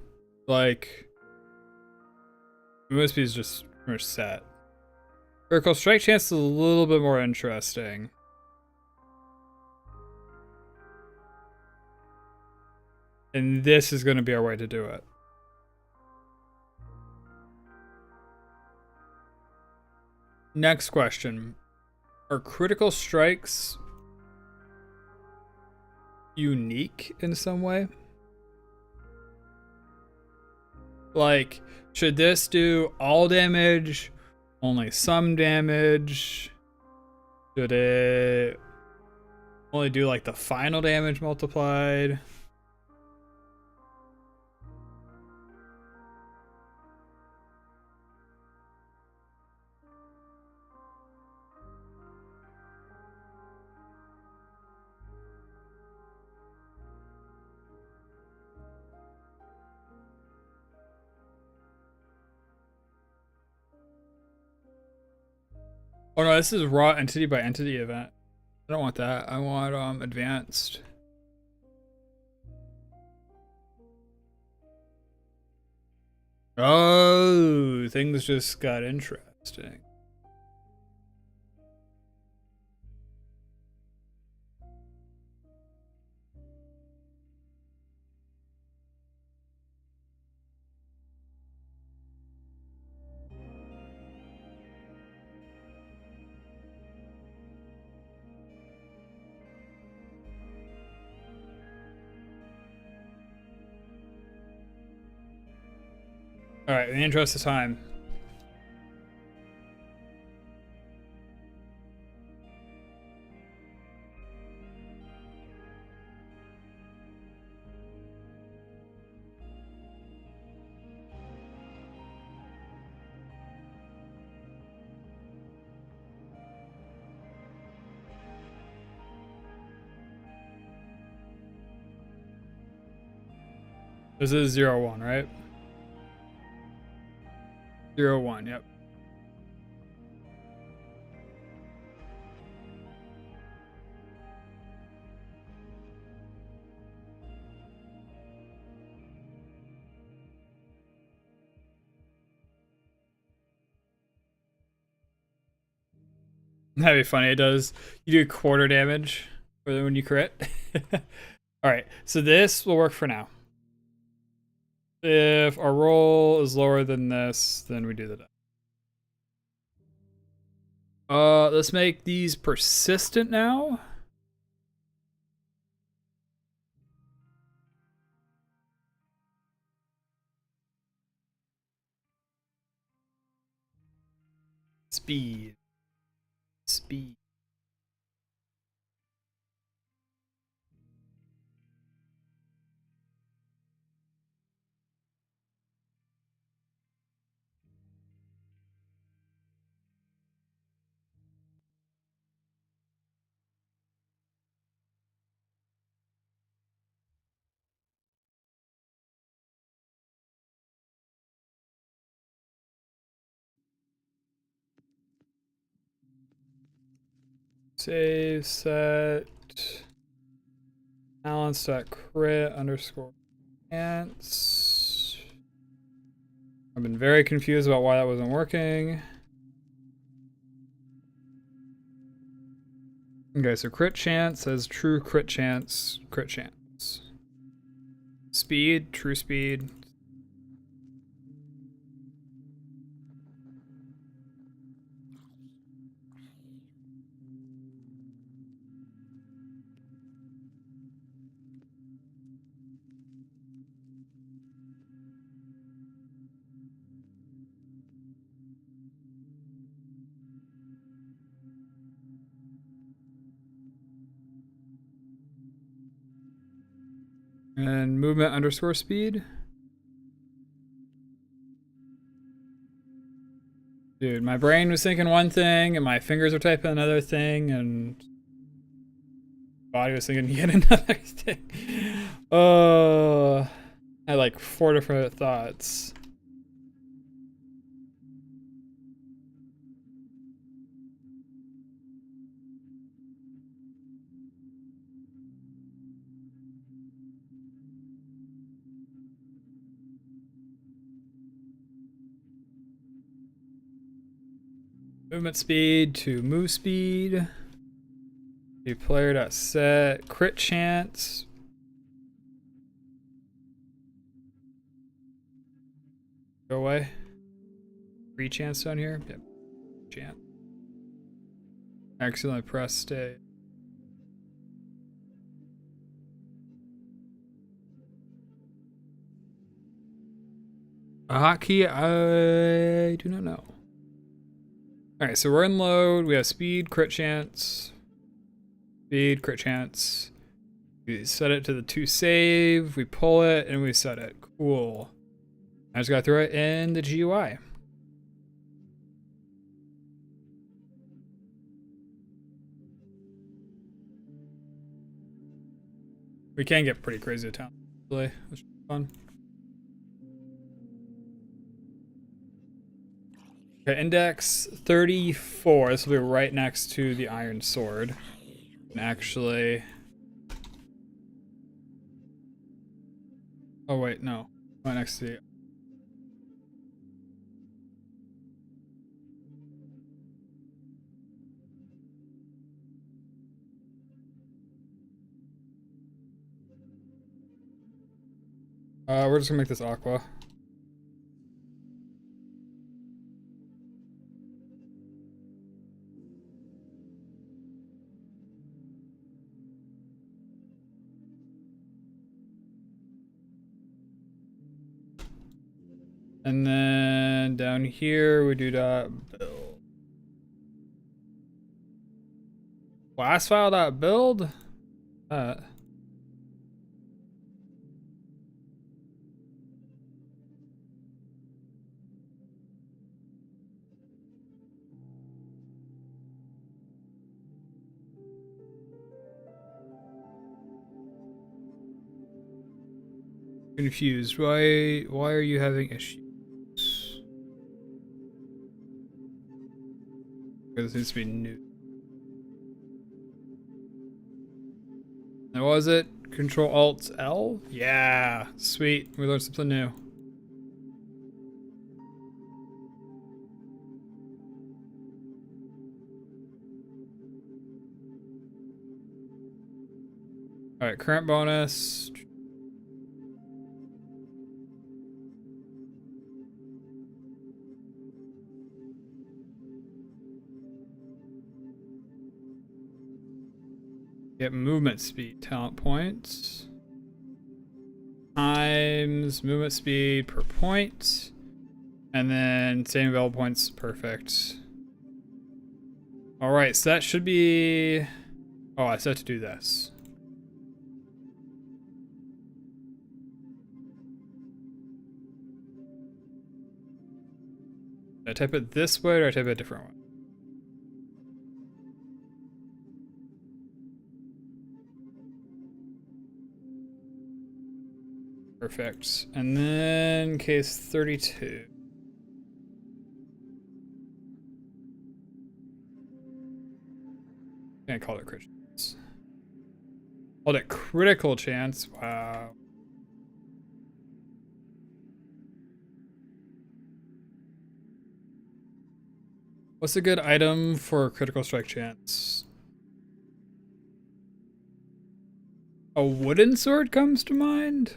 Like, movement speed is just pretty much set. Critical strike chance is a little bit more interesting. And this is going to be our way to do it. Next question. Are critical strikes unique in some way? Like, should this do all damage, only some damage? Should it only do like the final damage multiplied? Oh no, this is raw entity by entity event. I don't want that. I want advanced. Oh, things just got interesting. Alright, in the interest of time. This is 0-1, right? 0-1, yep. That'd be funny. It does. You do quarter damage when you crit. Alright, so this will work for now. If our roll is lower than this, then we do the die. Let's make these persistent now. Speed. Speed. Save set balance.crit underscore chance. I've been very confused about why that wasn't working. Okay, so crit chance says true crit chance, crit chance. Speed, true speed. And movement underscore speed. Dude, my brain was thinking one thing, and my fingers were typing another thing, and body was thinking yet another thing. Oh, I had like 4 different thoughts. Movement speed to move speed. The player.set crit chance. Go away. Free chance down here. Yep. Chance. Accidentally pressed a. A hotkey? I do not know. Alright, so we're in load. We have speed, crit chance. Speed, crit chance. We set it to the 2 save. We pull it and we set it. Cool. I just gotta throw it in the GUI. We can get pretty crazy at times, really, which is fun. Okay, index 34. This will be right next to the iron sword. And actually. Oh, wait, no. Right next to the. We're just gonna make this aqua. And then down here we do .build. Class file.build? Confused. Why are you having issues? This needs to be new. And what was it? Control Alt L? Yeah, sweet. We learned something new. Alright, current bonus. Get movement speed, talent points. Times movement speed per point. And then same available points, perfect. Alright, so that should be... Oh, I set to do this. Did I type it this way or did I type it a different one? Perfect. And then case 32. Okay, think I called it critical chance. Called it critical chance. Wow. What's a good item for critical strike chance? A wooden sword comes to mind.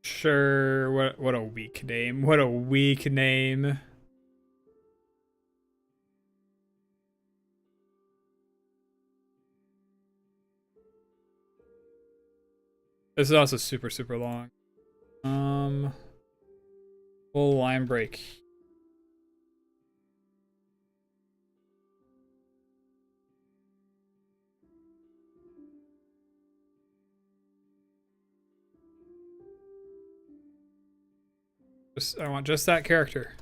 Sure. What a weak name. What a weak name. This is also super, super long. Full line break. I want just that character.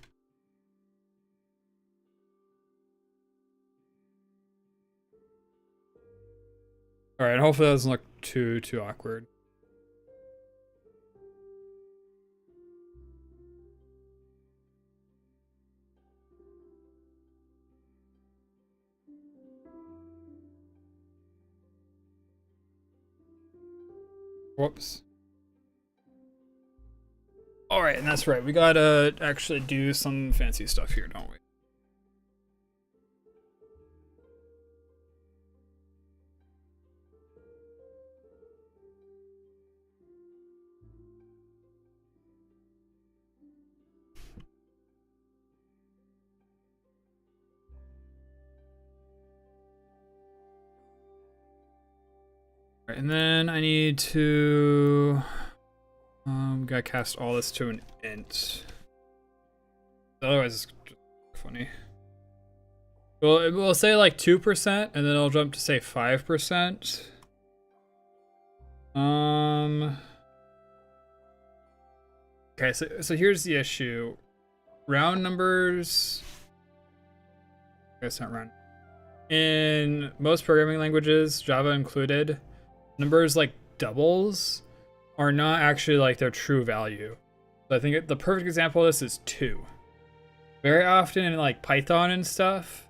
All right, hopefully that doesn't look too awkward. Whoops. All right, and that's right. We gotta actually do some fancy stuff here, don't we? All right, and then I need to gotta cast all this to an int. Otherwise, it's just funny. Well, it will say like 2%, and then it'll jump to say 5%. Okay, so here's the issue. Round numbers. I guess not round. In most programming languages, Java included, numbers like doubles are not actually like their true value. So I think the perfect example of this is 2. Very often in like Python and stuff,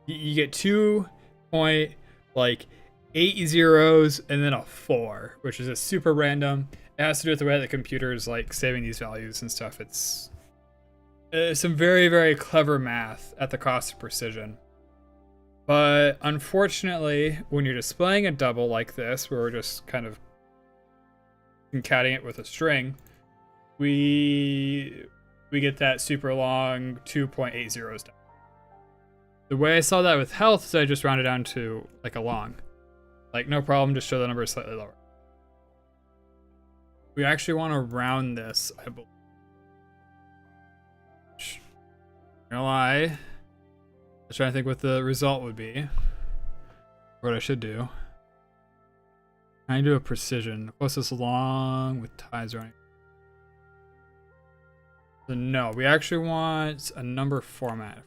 you get 2.8 zeros and then a 4, which is a super random. It has to do with the way that the computer is like saving these values and stuff. It's some very, very clever math at the cost of precision. But unfortunately, when you're displaying a double like this, where we're just kind of concatenating it with a string, we get that super long 2.8 zeros down. The way I saw that with health is I just rounded down to like a long. Like no problem, just show the number slightly lower. We actually want to round this, I believe. I'm gonna lie. I'm trying to think what the result would be. What I should do. I do a precision. Plus this long with ties running. So no, we actually want a number format.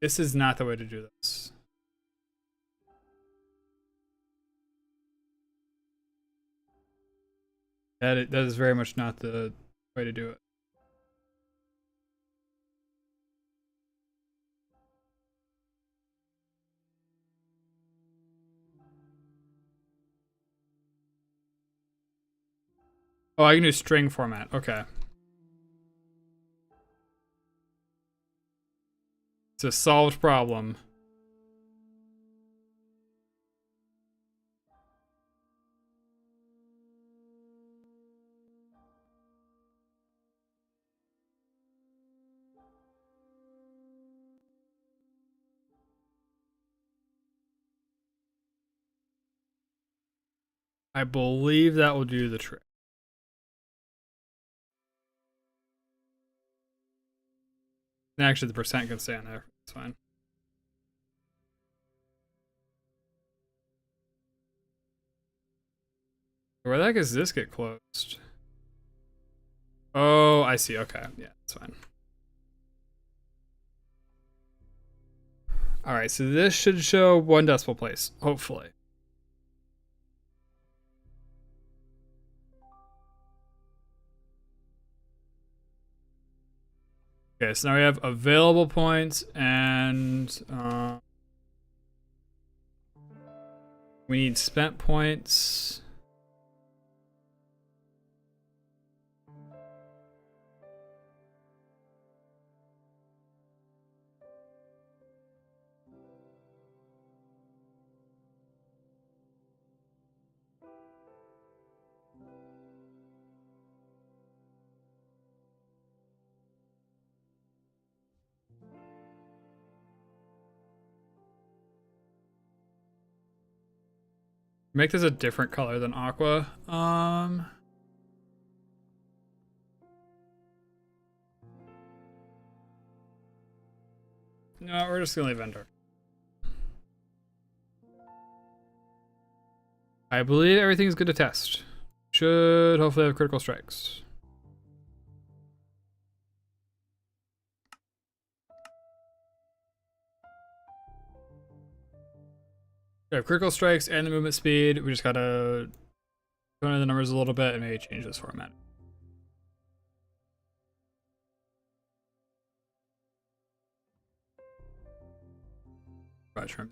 This is not the way to do this. That is very much not the way to do it. Oh, I can do string format. Okay. It's a solved problem. I believe that will do the trick. Actually, the percent can stay on there. It's fine. Where the heck does this get closed? Oh, I see. Okay. Yeah, it's fine. Alright, so this should show 1 decimal place, hopefully. Okay, so now we have available points and we need spent points. Make this a different color than aqua. No, we're just gonna leave enter. I believe everything's good to test. Should hopefully have critical strikes. We have critical strikes and the movement speed. We just gotta go into the numbers a little bit and maybe change this format. Trim.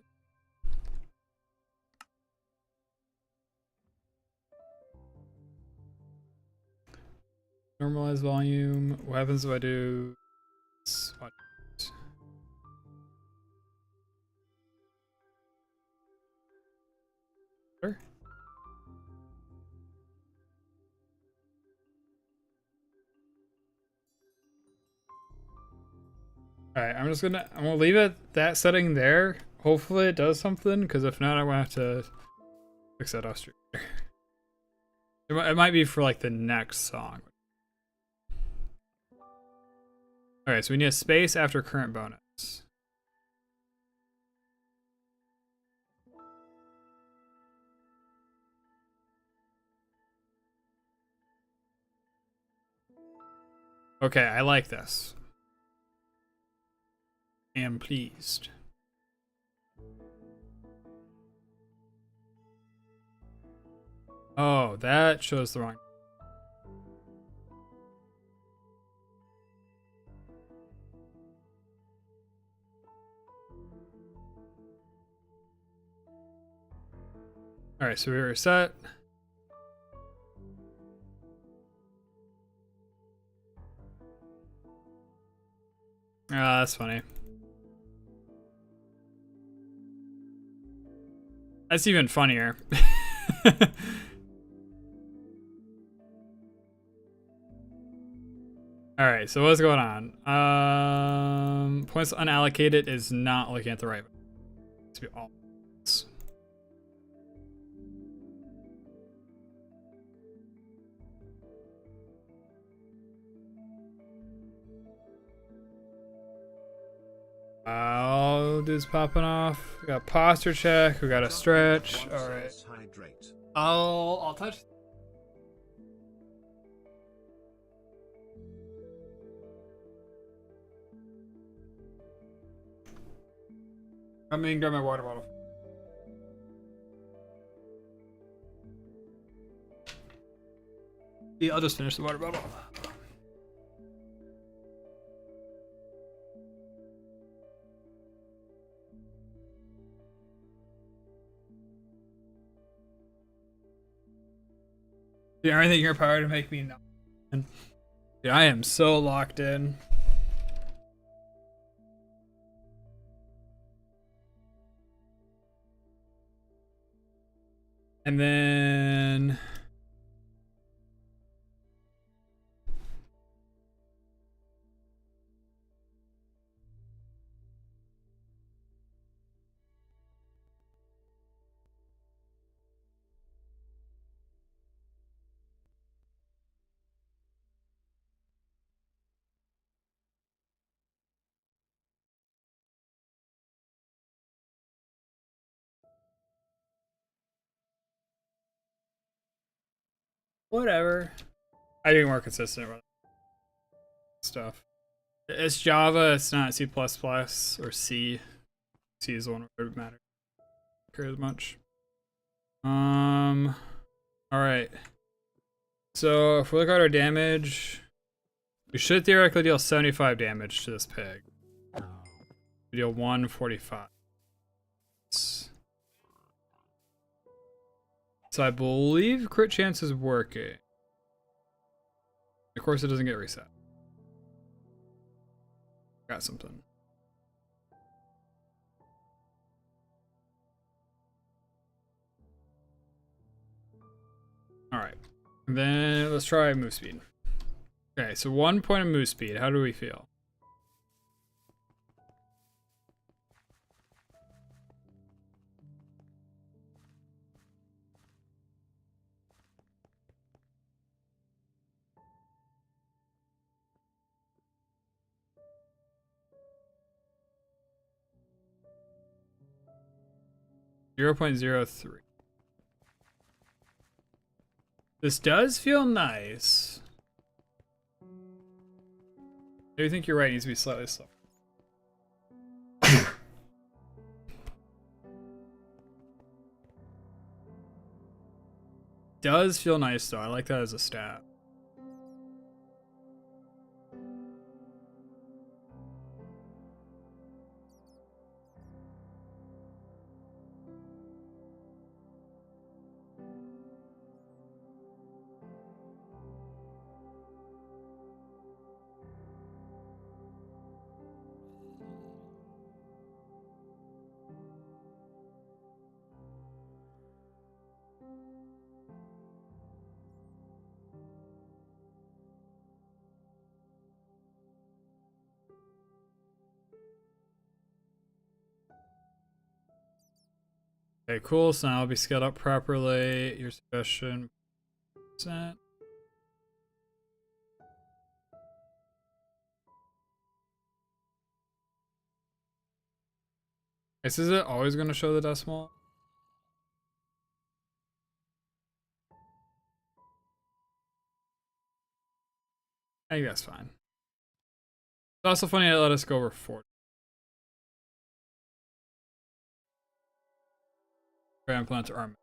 Normalize volume. What happens if I do? Alright, I'm gonna leave it that setting there. Hopefully it does something, because if not, I'm gonna have to fix that off stream. It might be for like the next song. Alright, so we need a space after current bonus. Okay, I like this. Am pleased. Oh, that shows the wrong. Alright, so we reset. Ah, that's funny. That's even funnier. Alright, so what's going on? Points unallocated is not looking at the right. It's be all. All dudes popping off. We got posture check. We got a stretch. All right. I'll touch. I'm gonna grab my water bottle. Yeah, I'll just finish the water bottle. Do everything in your power to make me know. Dude, I am so locked in. And then Whatever. I do more consistent with stuff. It's Java, it's not C++ or C. C is the one where it matters. Care as much. Alright. So if we look at our damage, we should theoretically deal 75 damage to this pig. We deal 145. So I believe crit chance is working. Of course it doesn't get reset. Got something. Alright. Then let's try move speed. Okay, so 1 point of move speed. How do we feel? .03. This does feel nice. I do think you're right, it needs to be slightly slower. Does feel nice though, I like that as a stat. Okay, cool. So now I'll be scaled up properly. Your suggestion. Percent. Is it always going to show the decimal? I think that's fine. It's also funny to let us go over 40. Implant arms.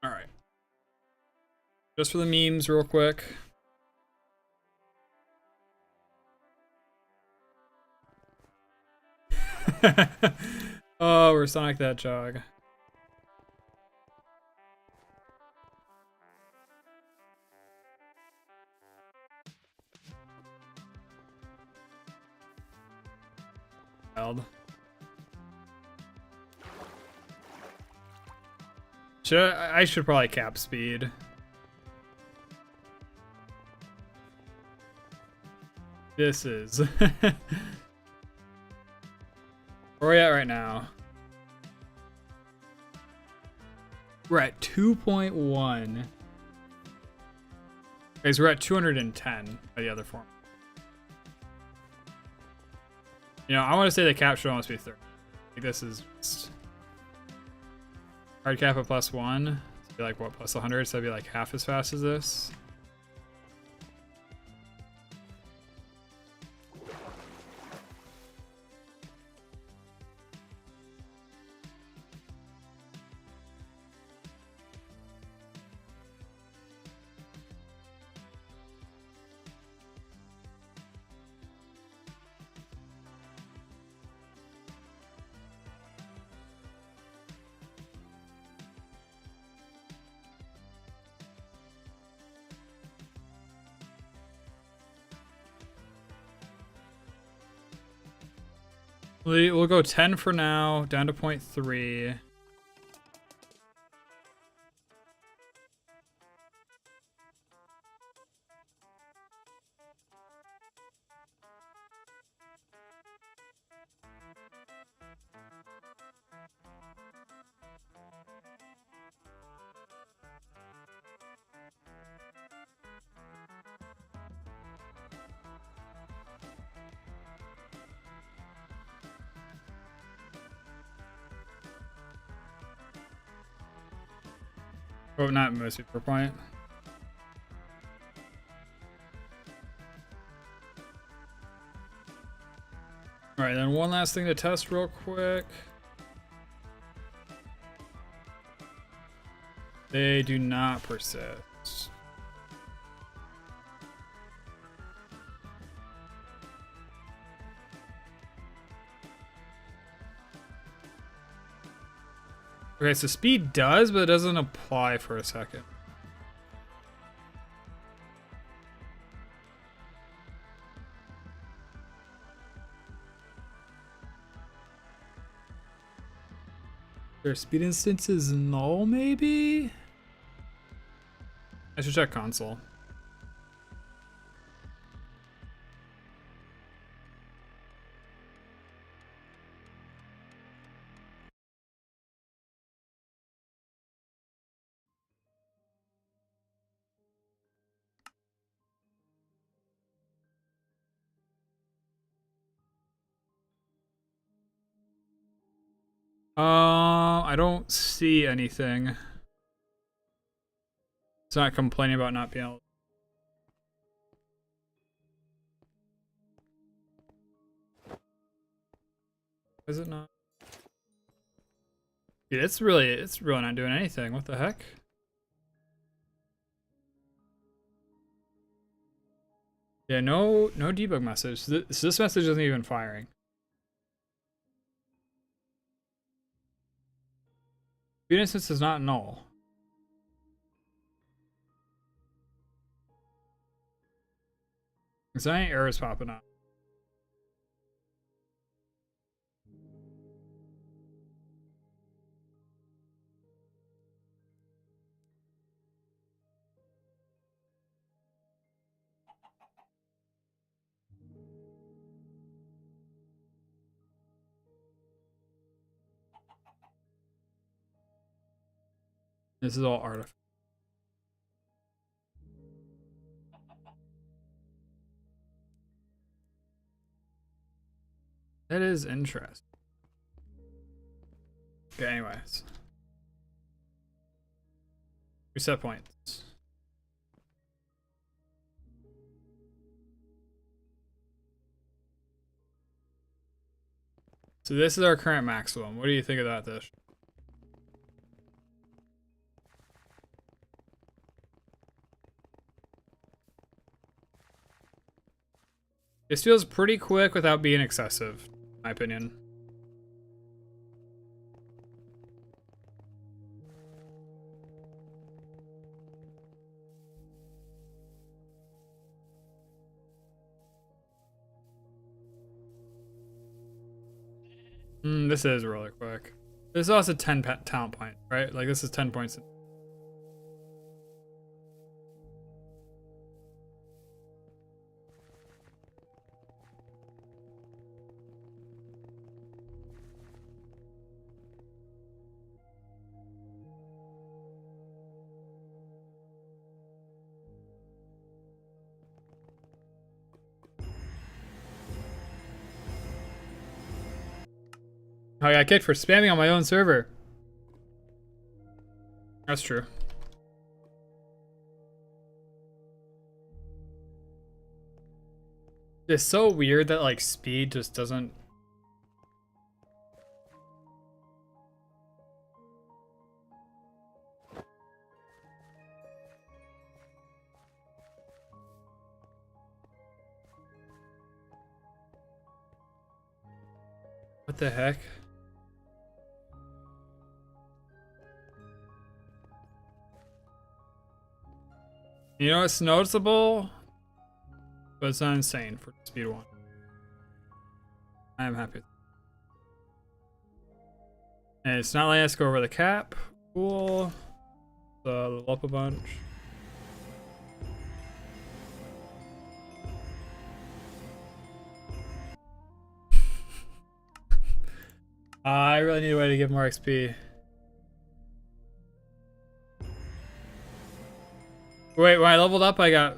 All right. Just for the memes, real quick. Oh, we're Sonic the Hedgehog. I should probably cap speed. This is. Where are we at right now? We're at 2.1. Okay, so we're at 210 by the other form. You know, I want to say the cap should almost be 30. Like this is just hard cap at +1. It'd be like what, +100? So it'd be like half as fast as this. We'll go 10 for now, down to 0.3. Oh, not most per point. Alright, then one last thing to test real quick. They do not persist. Okay, so speed does, but it doesn't apply for a second. Their speed instance is null, maybe? I should check console. I don't see anything. It's not complaining about not being able. Is it not? Dude, it's really not doing anything. What the heck? Yeah, no debug message. So this message isn't even firing. Speed instance is not null. Is there any errors popping up? This is all artifact. That is interesting. Okay, anyways. Reset points. So this is our current maximum. What do you think of that, Dish? This feels pretty quick without being excessive, in my opinion. This is really quick. This is also 10 talent point, right? Like this is 10 points. I got kicked for spamming on my own server. That's true. It's so weird that like speed just doesn't. What the heck? You know, it's noticeable, but it's not insane for speed 1. I am happy. And it's not letting us go over the cap. Cool. So level up a bunch. I really need a way to get more XP. Wait, when I leveled up, I got...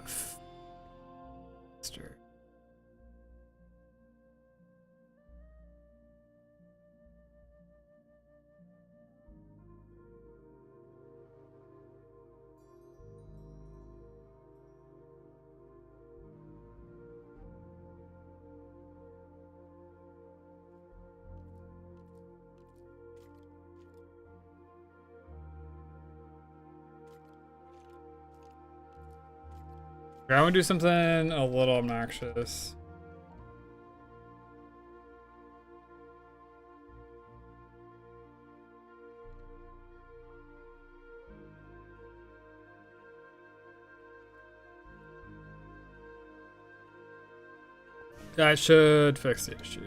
I want to do something a little obnoxious. That should fix the issue.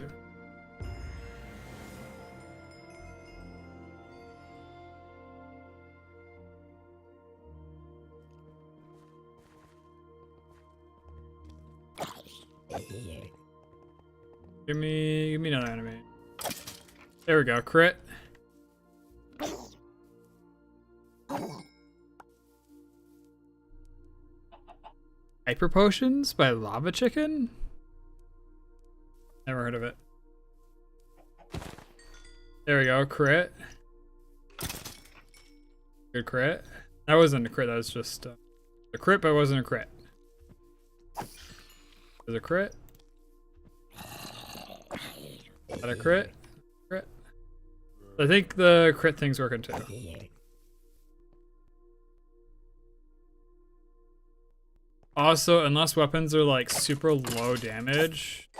Give me another enemy. There we go, crit. Hyper Potions by Lava Chicken? Never heard of it. There we go, crit. Good crit. That wasn't a crit, that was just a crit, but it wasn't a crit. There's a crit. Is that a crit? Crit. I think the crit thing's working too. Also, unless weapons are like super low damage,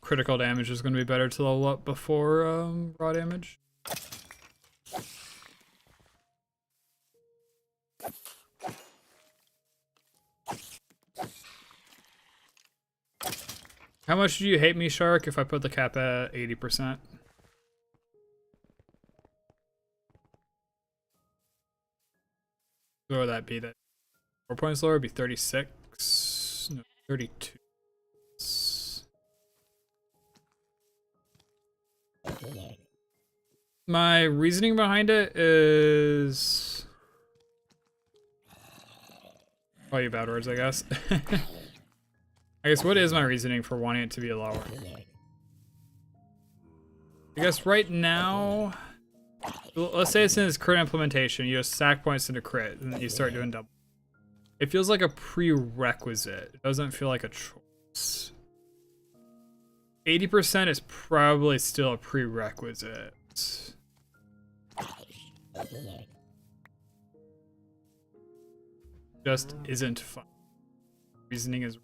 critical damage is going to be better to level up before raw damage. How much do you hate me, Shark, if I put the cap at 80%? What would that be? That 4 points lower would be 36? No, 32. My reasoning behind it is... Call you bad words, I guess. I guess what is my reasoning for wanting it to be lower? I guess right now, let's say it's in its current implementation, you just stack points into crit, and then you start doing double. It feels like a prerequisite. It doesn't feel like a choice. 80% is probably still a prerequisite. Just isn't fun. Reasoning is...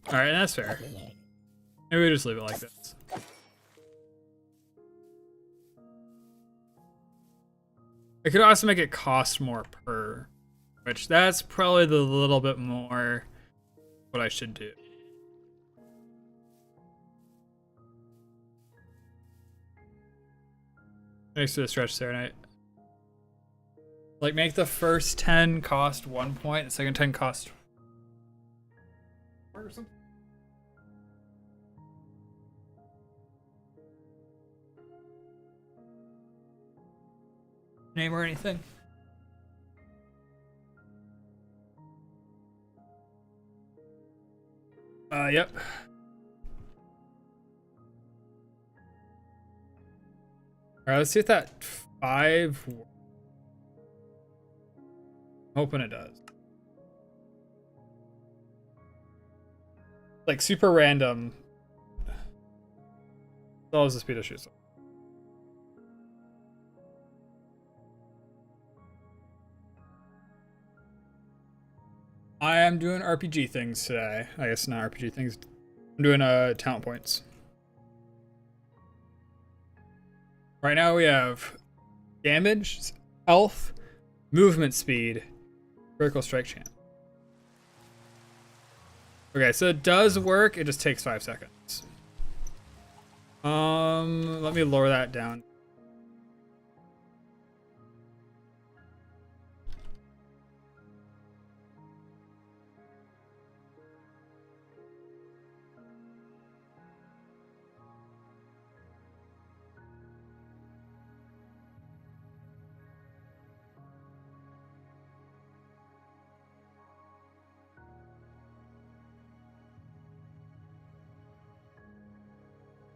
Alright, that's fair. Maybe we just leave it like this. I could also make it cost more per, which that's probably the little bit more what I should do. Next to the stretch there, night. Like make the first 10 cost 1 point, the second 10 cost or something. Name or anything? Yep. Alright, let's see if that 5 works. Hoping it does. Like super random. That was the speed of shoot. I am doing RPG things today. I guess not RPG things. I'm doing talent points. Right now we have damage, health, movement speed, critical strike chance. Okay, so it does work, it just takes 5 seconds. Let me lower that down.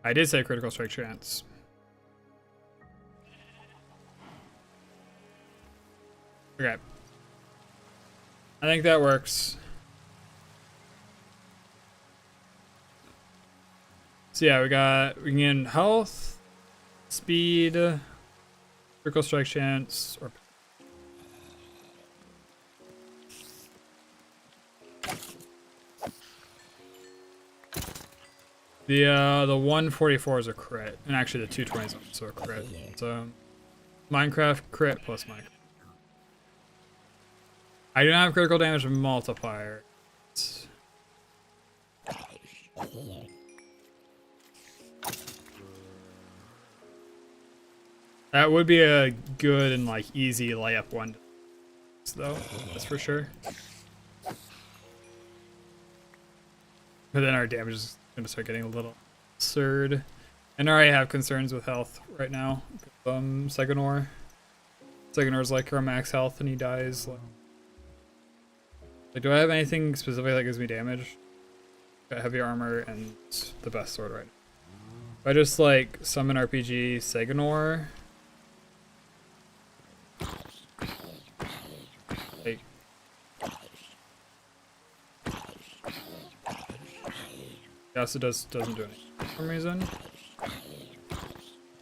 I did say critical strike chance. Okay. I think that works. So yeah, we can get health, speed, critical strike chance, or the 144 is a crit, and actually the 220 is also a crit. So Miencraft crit plus Minecraft. I do not have critical damage multiplier. That would be a good and like easy layup one, though. That's for sure. But then our damage is gonna start getting a little absurd. And I already have concerns with health right now. Seganor. Seganor's like our max health and he dies. Like, do I have anything specific that gives me damage? Got heavy armor and the best sword right now. If I just like summon RPG Seganor. Like, yes, it doesn't do anything for some reason.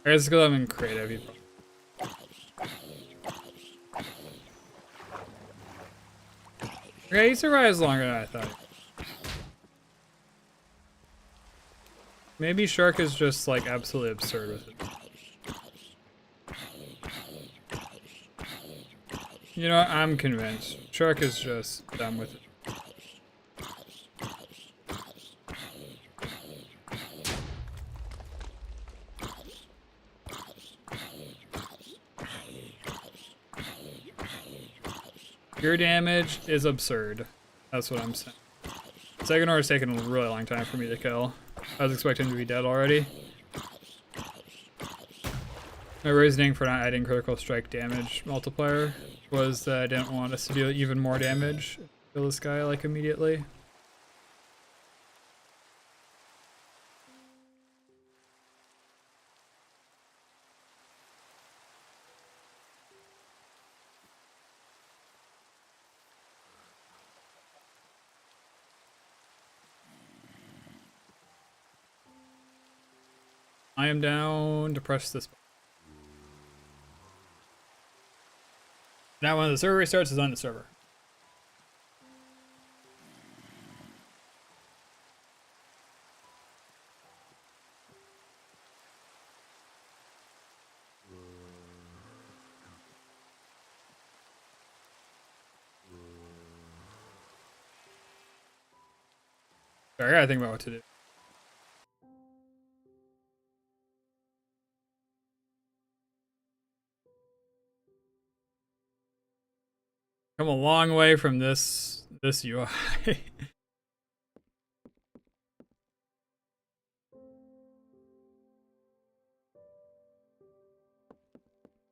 I guess because I'm in creative. Okay, he survives longer than I thought. Maybe Shark is just like absolutely absurd with it. You know what? I'm convinced. Shark is just done with it. Your damage is absurd. That's what I'm saying. Seganor has taken a really long time for me to kill. I was expecting to be dead already. My reasoning for not adding critical strike damage multiplier was that I didn't want us to do even more damage. Kill this guy like immediately. I am down to press this button. Now when the server restarts, it's on the server. Sorry, I gotta think about what to do. Come a long way from this UI.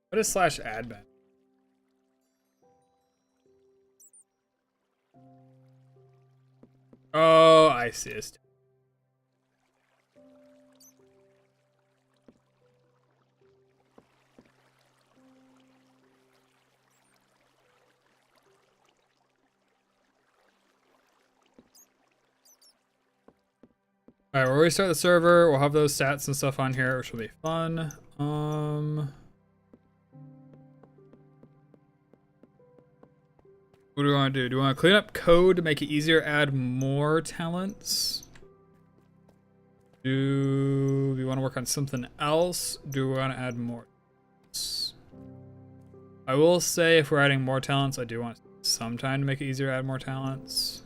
What is /admin? Oh, I see it. Alright, we'll restart the server. We'll have those stats and stuff on here, which will be fun. What do we want to do? Do we want to clean up code to make it easier, add more talents? Do we want to work on something else? Do we want to add more? I will say if we're adding more talents, I do want some time to make it easier to add more talents.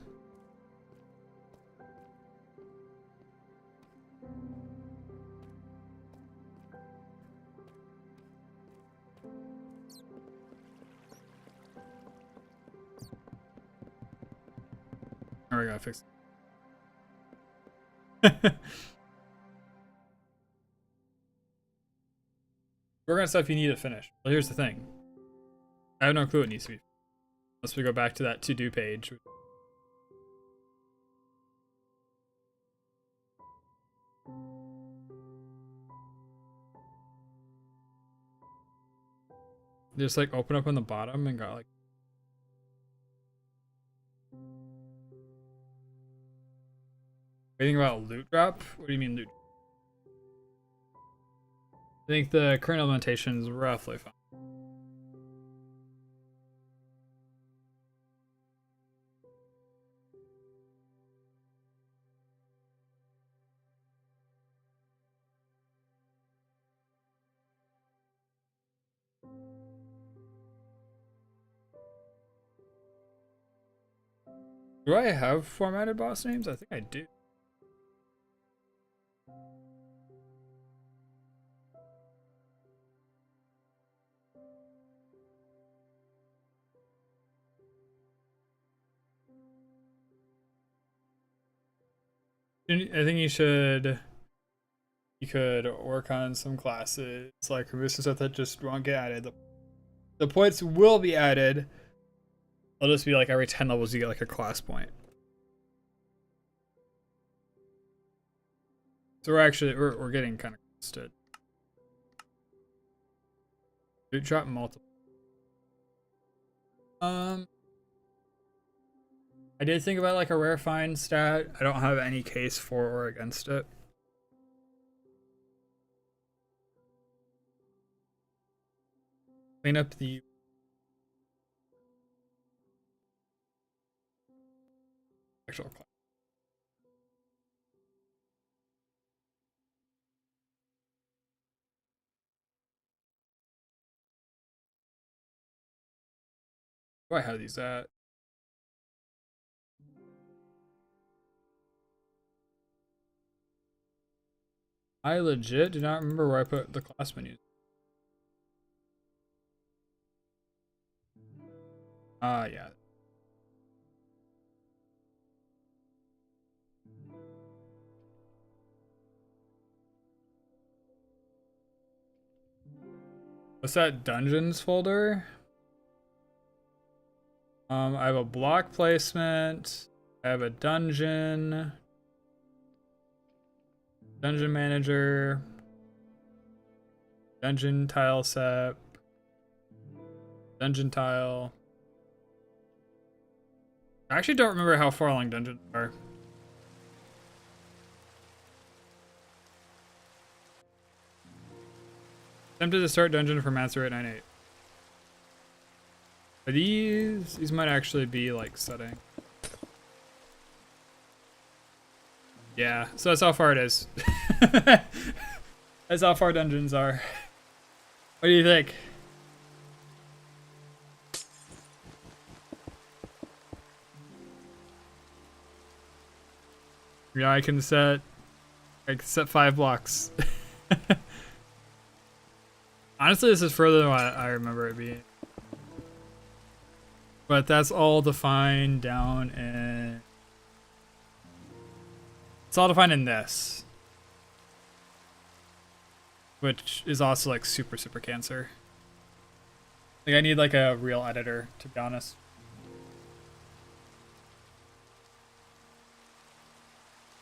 I gotta fix it. Work on stuff you need to finish. Well, here's the thing. I have no clue what needs to be. Unless we go back to that to-do page. Just like open up on the bottom and got like. Anything about loot drop? What do you mean loot? I think the current implementation is roughly fine. Do I have formatted boss names? I think I do. I think you could work on some classes, like remove some stuff that just won't get added. The points will be added. It'll just be like every 10 levels you get like a class point. So we're getting kind of close to it. Loot drop multiple. I did think about like a rare find stat. I don't have any case for or against it. Clean up the actual class. Where do I have these at? I legit do not remember where I put the class menus. Yeah. What's that dungeons folder? I have a block placement. I have a dungeon manager, dungeon tile set, dungeon tile. I actually don't remember how far along dungeons are. Attempted to start dungeon for Master 898. Are these might actually be like setting. Yeah, so that's how far it is. That's how far dungeons are. What do you think? Yeah, I can set 5 blocks. Honestly, this is further than what I remember it being. But that's all defined down in... It's all defined in this. Which is also like super cancer. Like I need like a real editor, to be honest.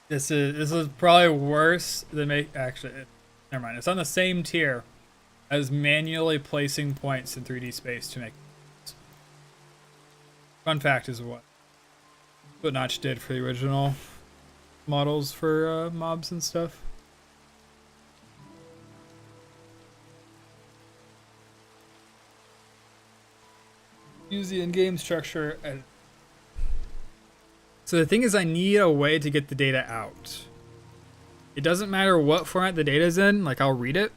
This is probably worse than actually, never mind. It's on the same tier as manually placing points in 3D space to make. Fun fact is what Notch did for the original models for mobs and stuff. Use the in-game structure. So the thing is, I need a way to get the data out. It doesn't matter what format the data's in, like I'll read it.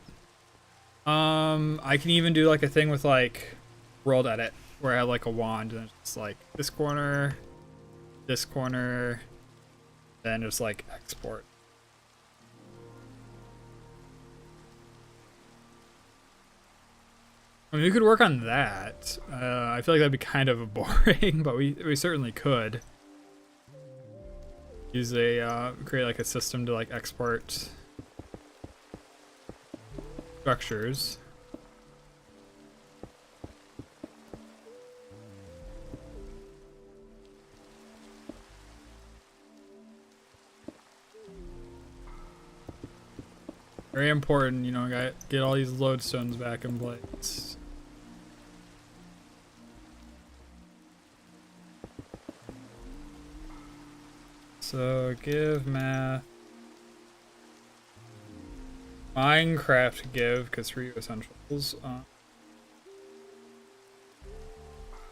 I can even do like a thing with like world edit where I have like a wand and it's like this corner, then just like export. I mean, we could work on that. I feel like that'd be kind of boring, but we certainly could. use a create like a system to like export structures. Very important, you know, get all these lodestones back in place. So give math. Miencraft give, because 3 essentials.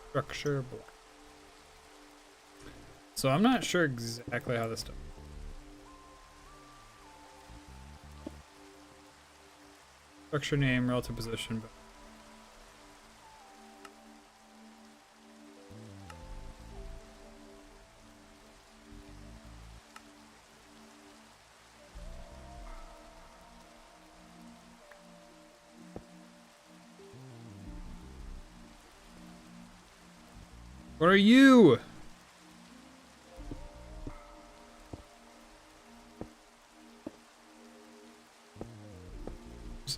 Structure block. So I'm not sure exactly how this does. Structure name, relative position. What are you?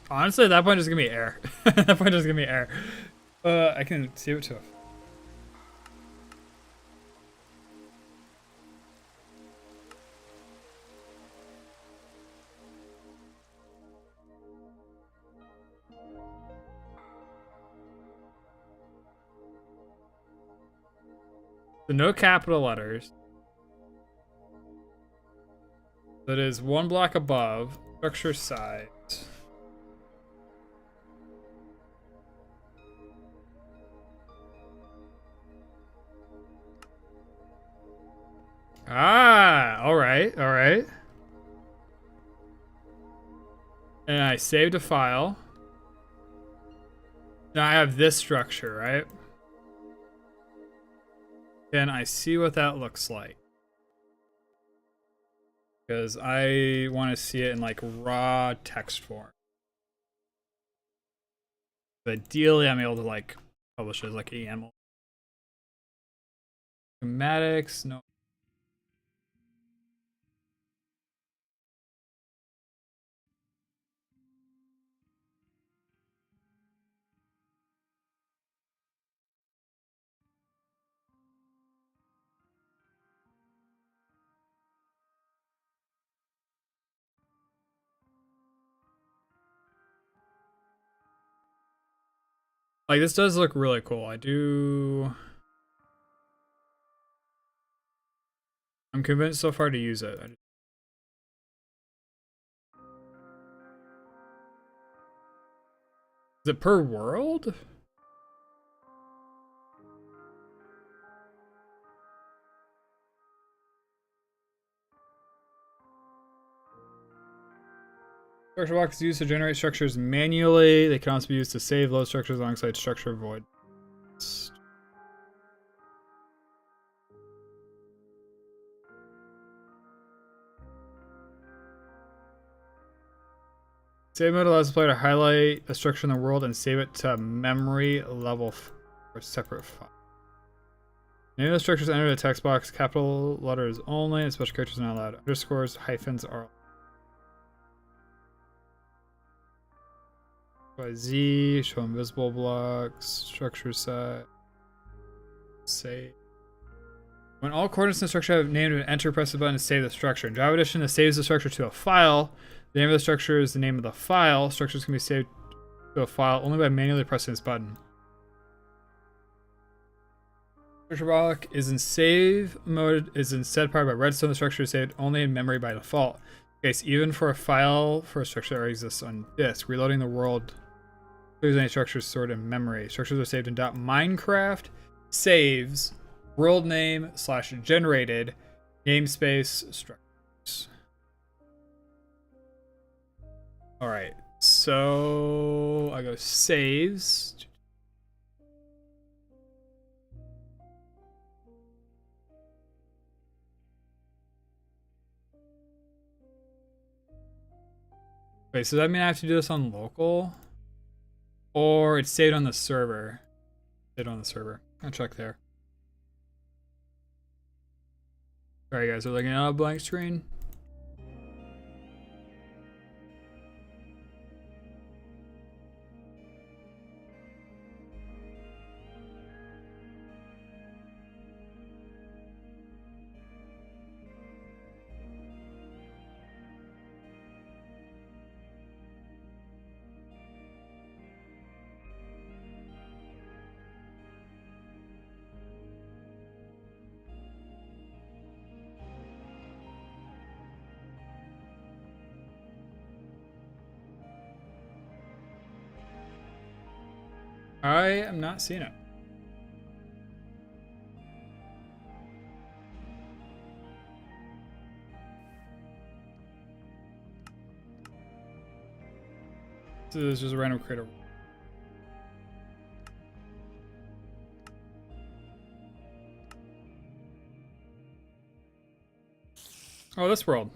Honestly, at that point, just give me air. At that point, just give me air. I can save it to. So no capital letters. That is 1 block above. Structure size. Ah, all right, all right. And I saved a file. Now I have this structure, right? Can I see what that looks like? Because I want to see it in like raw text form. But ideally, I'm able to like publish it as like YAML. Schematics, no. Like this does look really cool. I'm convinced so far to use it. Is it per world? Structure block is used to generate structures manually. They can also be used to save load structures alongside structure void. Save mode allows the player to highlight a structure in the world and save it to memory level for a separate file. Name of the structures enter the text box. Capital letters only, and special characters are not allowed. Underscores, hyphens are by Z. Show invisible blocks. Structure set. Save. When all coordinates in the structure have named, enter, press the button to save the structure. In Java Edition, it saves the structure to a file. The name of the structure is the name of the file. Structures can be saved to a file only by manually pressing this button. Structure block is in save mode, is instead powered by redstone. The structure is saved only in memory by default. Okay, so even for a file for a structure that already exists on disk, reloading the world clears any structures stored in memory. Structures are saved in .Miencraft saves world name / generated namespace structures. All right, so I go saves. Wait, so does that mean I have to do this on local? Or it's saved on the server? Saved on the server. I'll check there. Sorry guys, we're looking at a blank screen. I am not seeing it. So this is just a random creator. Oh, this world.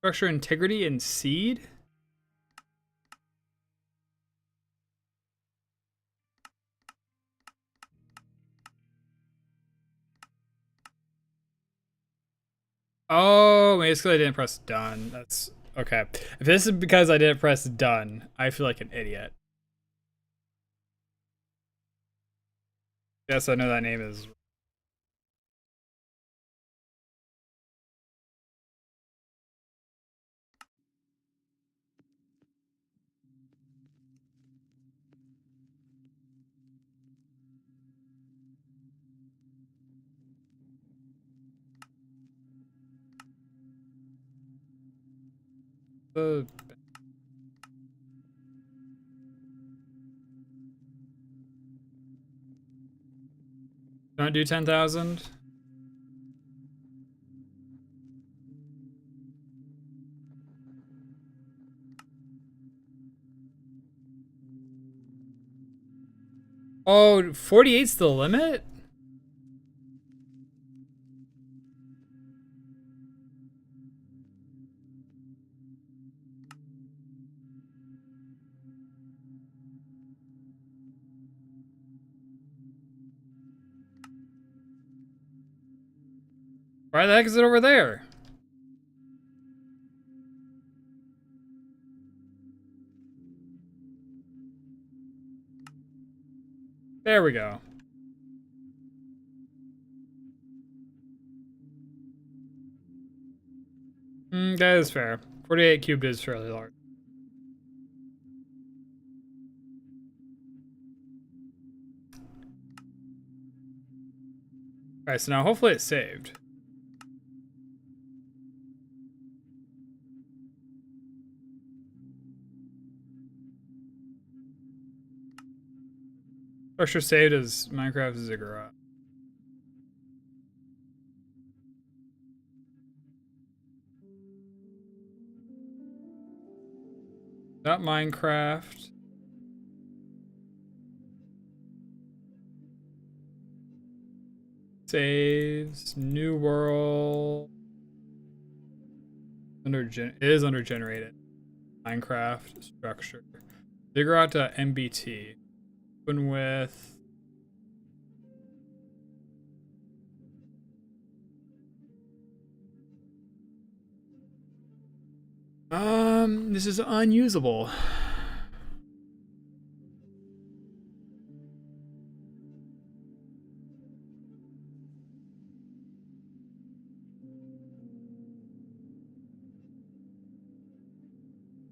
Structure integrity and seed? Oh, basically I didn't press done. That's okay. If this is because I didn't press done, I feel like an idiot. Yes, I know that name is. Don't do 10,000. Oh, 48's the limit? Why the heck is it over there? There we go. That is fair. 48 cubed is fairly large. Alright, so now hopefully it's saved. Structure saved as Minecraft Ziggurat. Not Minecraft. Saves. New world. It is under generated. Minecraft structure. Ziggurat.mbt. Open with. This is unusable.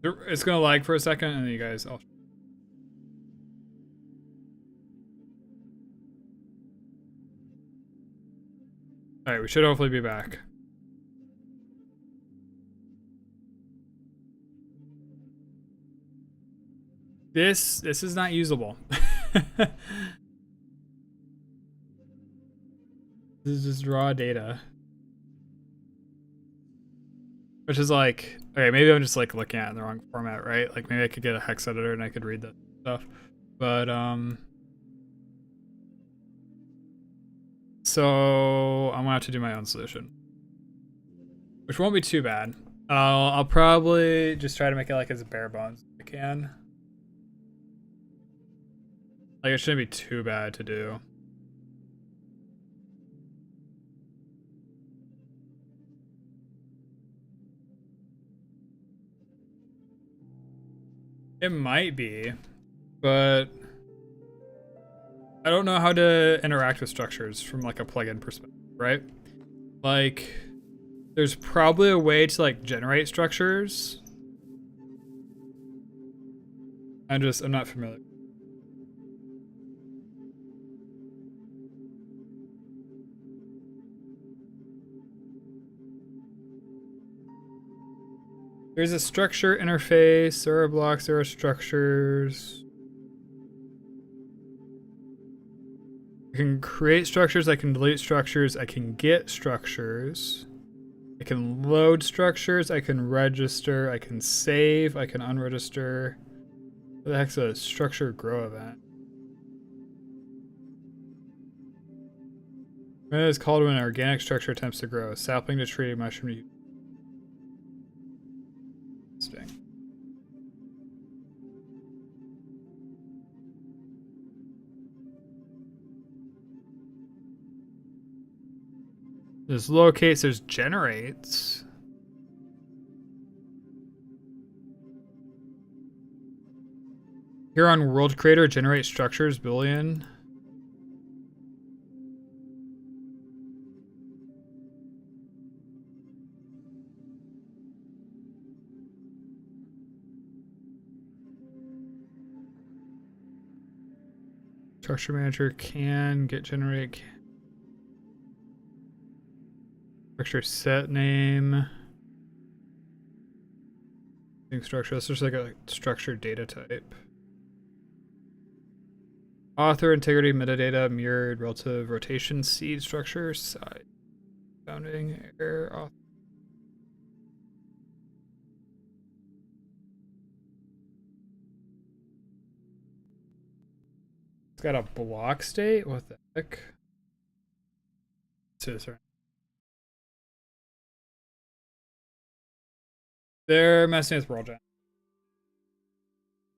It's gonna lag for a second, and then you guys. All right, we should hopefully be back. This is not usable. This is just raw data. Which is like, okay, maybe I'm just like looking at it in the wrong format, right? Like maybe I could get a hex editor and I could read that stuff. But so I'm gonna have to do my own solution, which won't be too bad. I'll probably just try to make it like as bare bones as I can. Like it shouldn't be too bad to do. It might be, but I don't know how to interact with structures from like a plugin perspective, right? Like, there's probably a way to like generate structures. I'm not familiar. There's a structure interface, there are blocks, there are structures. I can create structures, I can delete structures, I can get structures. I can load structures, I can register, I can save, I can unregister. What the heck's a structure grow event? It is called when an organic structure attempts to grow. Sapling to tree, mushroom to interesting. There's locates, there's generates. Here on World Creator, generate structures, Boolean. Structure manager can get generate. Structure set name. Structure, that's just like a structured data type. Author, integrity, metadata, mirrored, relative, rotation, seed, structure, size, bounding, error, author. It's got a block state? What the heck? Sorry. They're messing with world gen.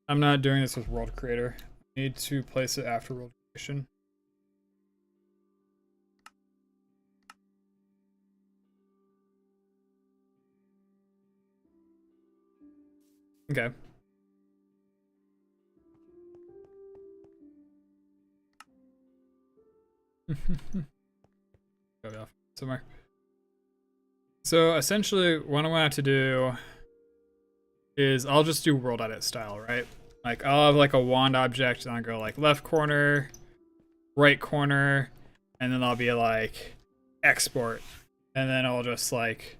I'm not doing this with world creator. I need to place it after world creation. Okay. Go off somewhere. So essentially what I'm gonna have to do is I'll just do world edit style, right? Like I'll have like a wand object and I'll go like left corner, right corner, and then I'll be like export. And then I'll just like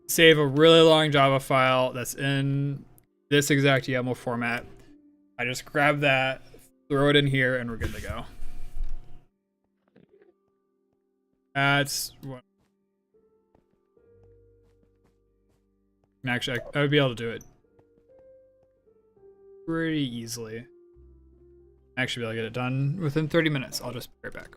save a really long Java file that's in this exact YAML format. I just grab that, throw it in here, and we're good to go. That's what. And actually, I would be able to do it pretty easily. Actually, be able to get it done within 30 minutes. I'll just be right back.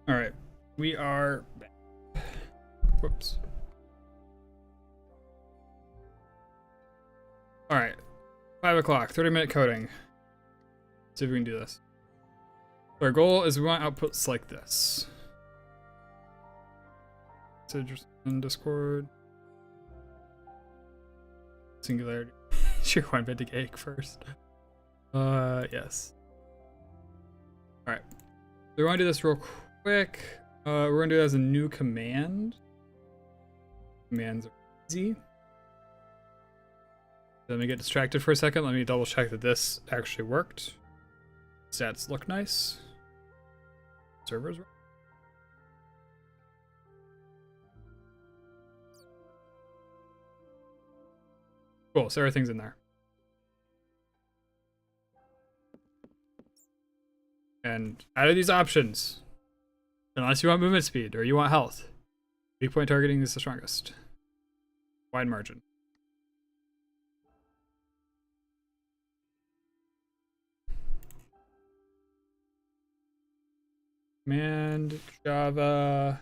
All right, we are back. Whoops. All right, 5 o'clock, 30-minute coding. Let's see if we can do this. So our goal is we want outputs like this. Message in Discord. Singularity. Sure, one bit to cake first. Yes. All right. So we want to do this real quick. We're gonna do it as a new command. Commands are easy. Let me get distracted for a second. Let me double check that this actually worked. Stats look nice. Servers. Cool, so everything's in there. And out of these options, unless you want movement speed or you want health, weak point targeting is the strongest. Wide margin. Command Java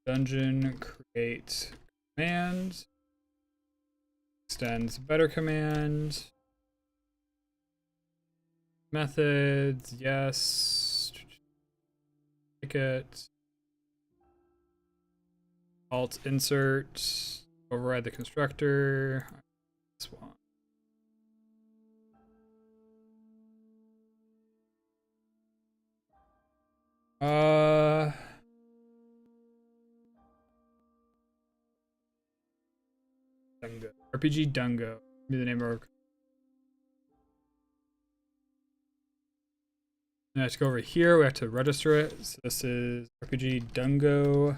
dungeon create command. Extends better command. Methods, yes. Ticket. Alt insert. Override the constructor. This one. Dungo. RPG Dungo. Be the name of our. Now I have to go over here. We have to register it. So this is RPG Dungo.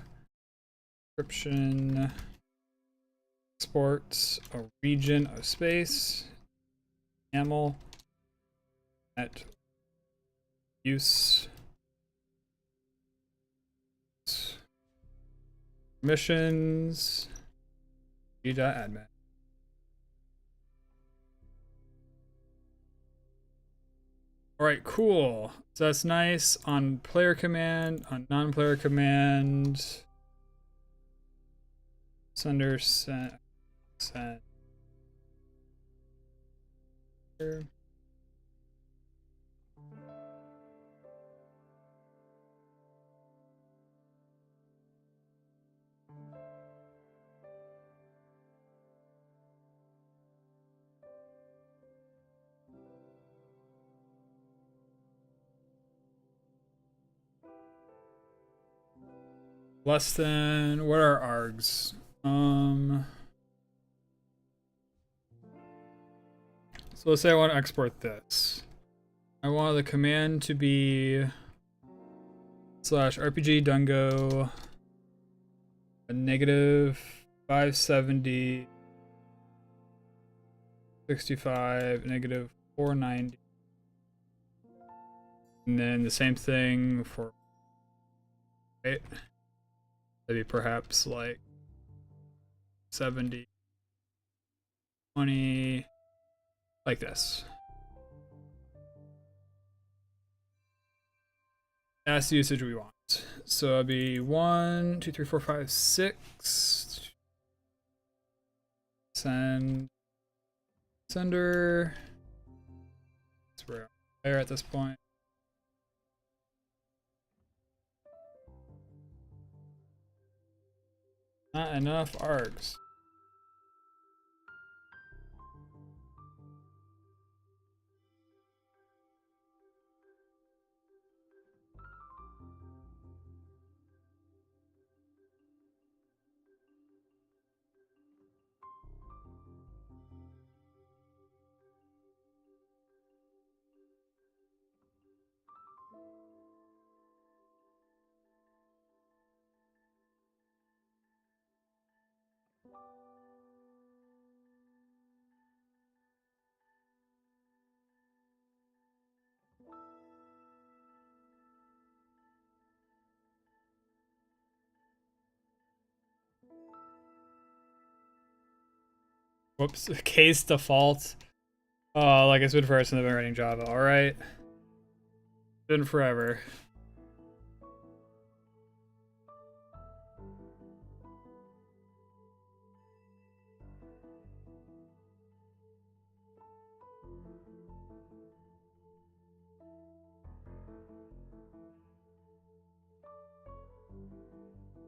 Description. Export a region of space. Camel. At use. Missions. G.admin. Alright, cool. So that's nice. On player command, on non-player command. Sender send. Here. Less than, what are args? So let's say I want to export this. I want the command to be /RPG Dungo a negative 570 65 negative 490, and then the same thing for right. Maybe perhaps like 70 20 like this. That's the usage we want. So it'll be 1 2 3 4 5 6. Sender. So we're there at this point. Not enough args. Whoops, case default. Oh, like it's been forever since I've been writing Java. Alright. Been forever.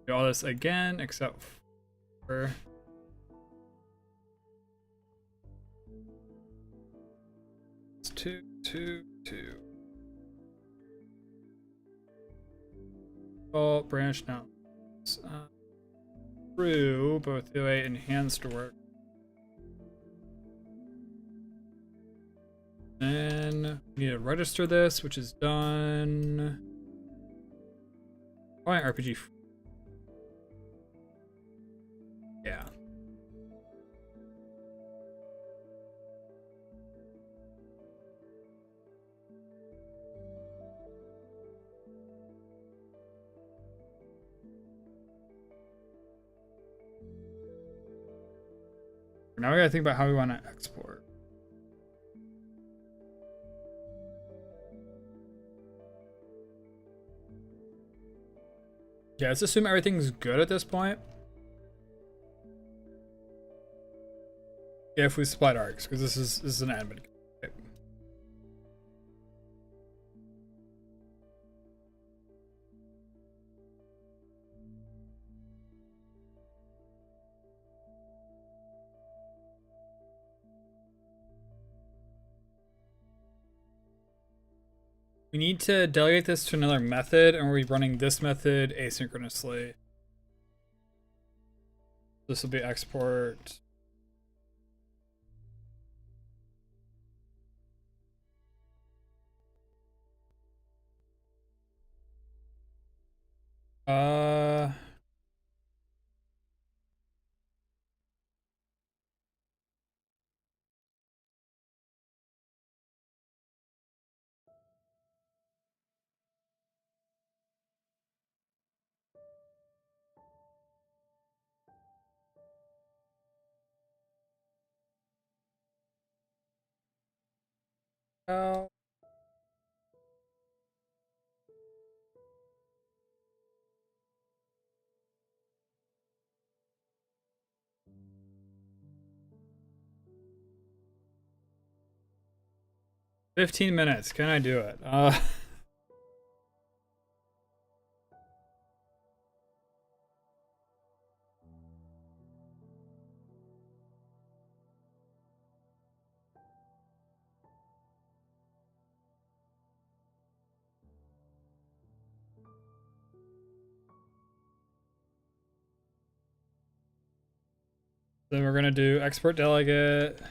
Do all this again, except for it's 2, 2, 2. Default branch now. Through both the way enhanced work. Then we need to register this, which is done. Oh, RPG. Yeah. Now we gotta think about how we want to export. Yeah, let's assume everything's good at this point. Yeah, if we split arcs, because this is an admin. Okay. We need to delegate this to another method, and we're running this method asynchronously. This will be export. Uh, 15 minutes. Can I do it? Then we're gonna do export delegate.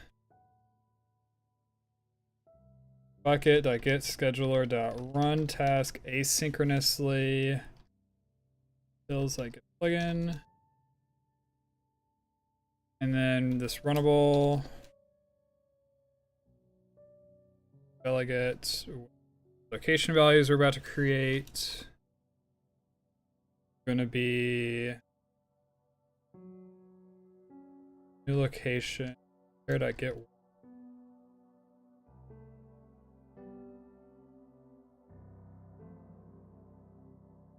Bucket.get scheduler.run task asynchronously. Feels like a plugin. And then this runnable delegate location values we're about to create. Gonna be new location. Where.get.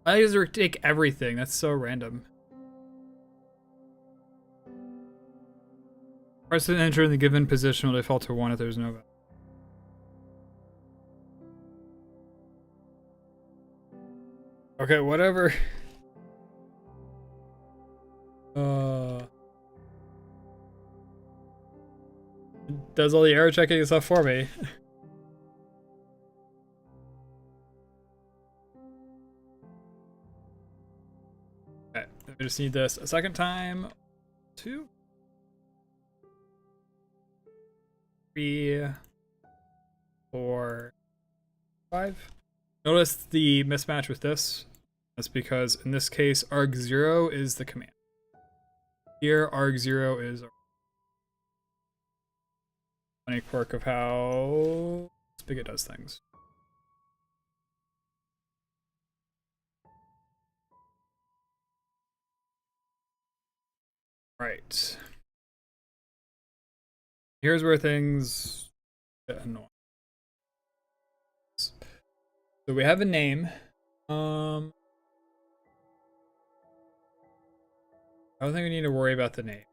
I just take everything. That's so random. Press and enter in the given position will default to 1 if there's no. Okay, whatever. Does all the error checking and stuff for me. Okay, I just need this a second time. 2, 3, 4, 5. Notice the mismatch with this. That's because in this case, arg0 is the command. Here, arg0 is our funny quirk of how Spigot does things. Right. Here's where things get annoying. So we have a name. I don't think we need to worry about the name.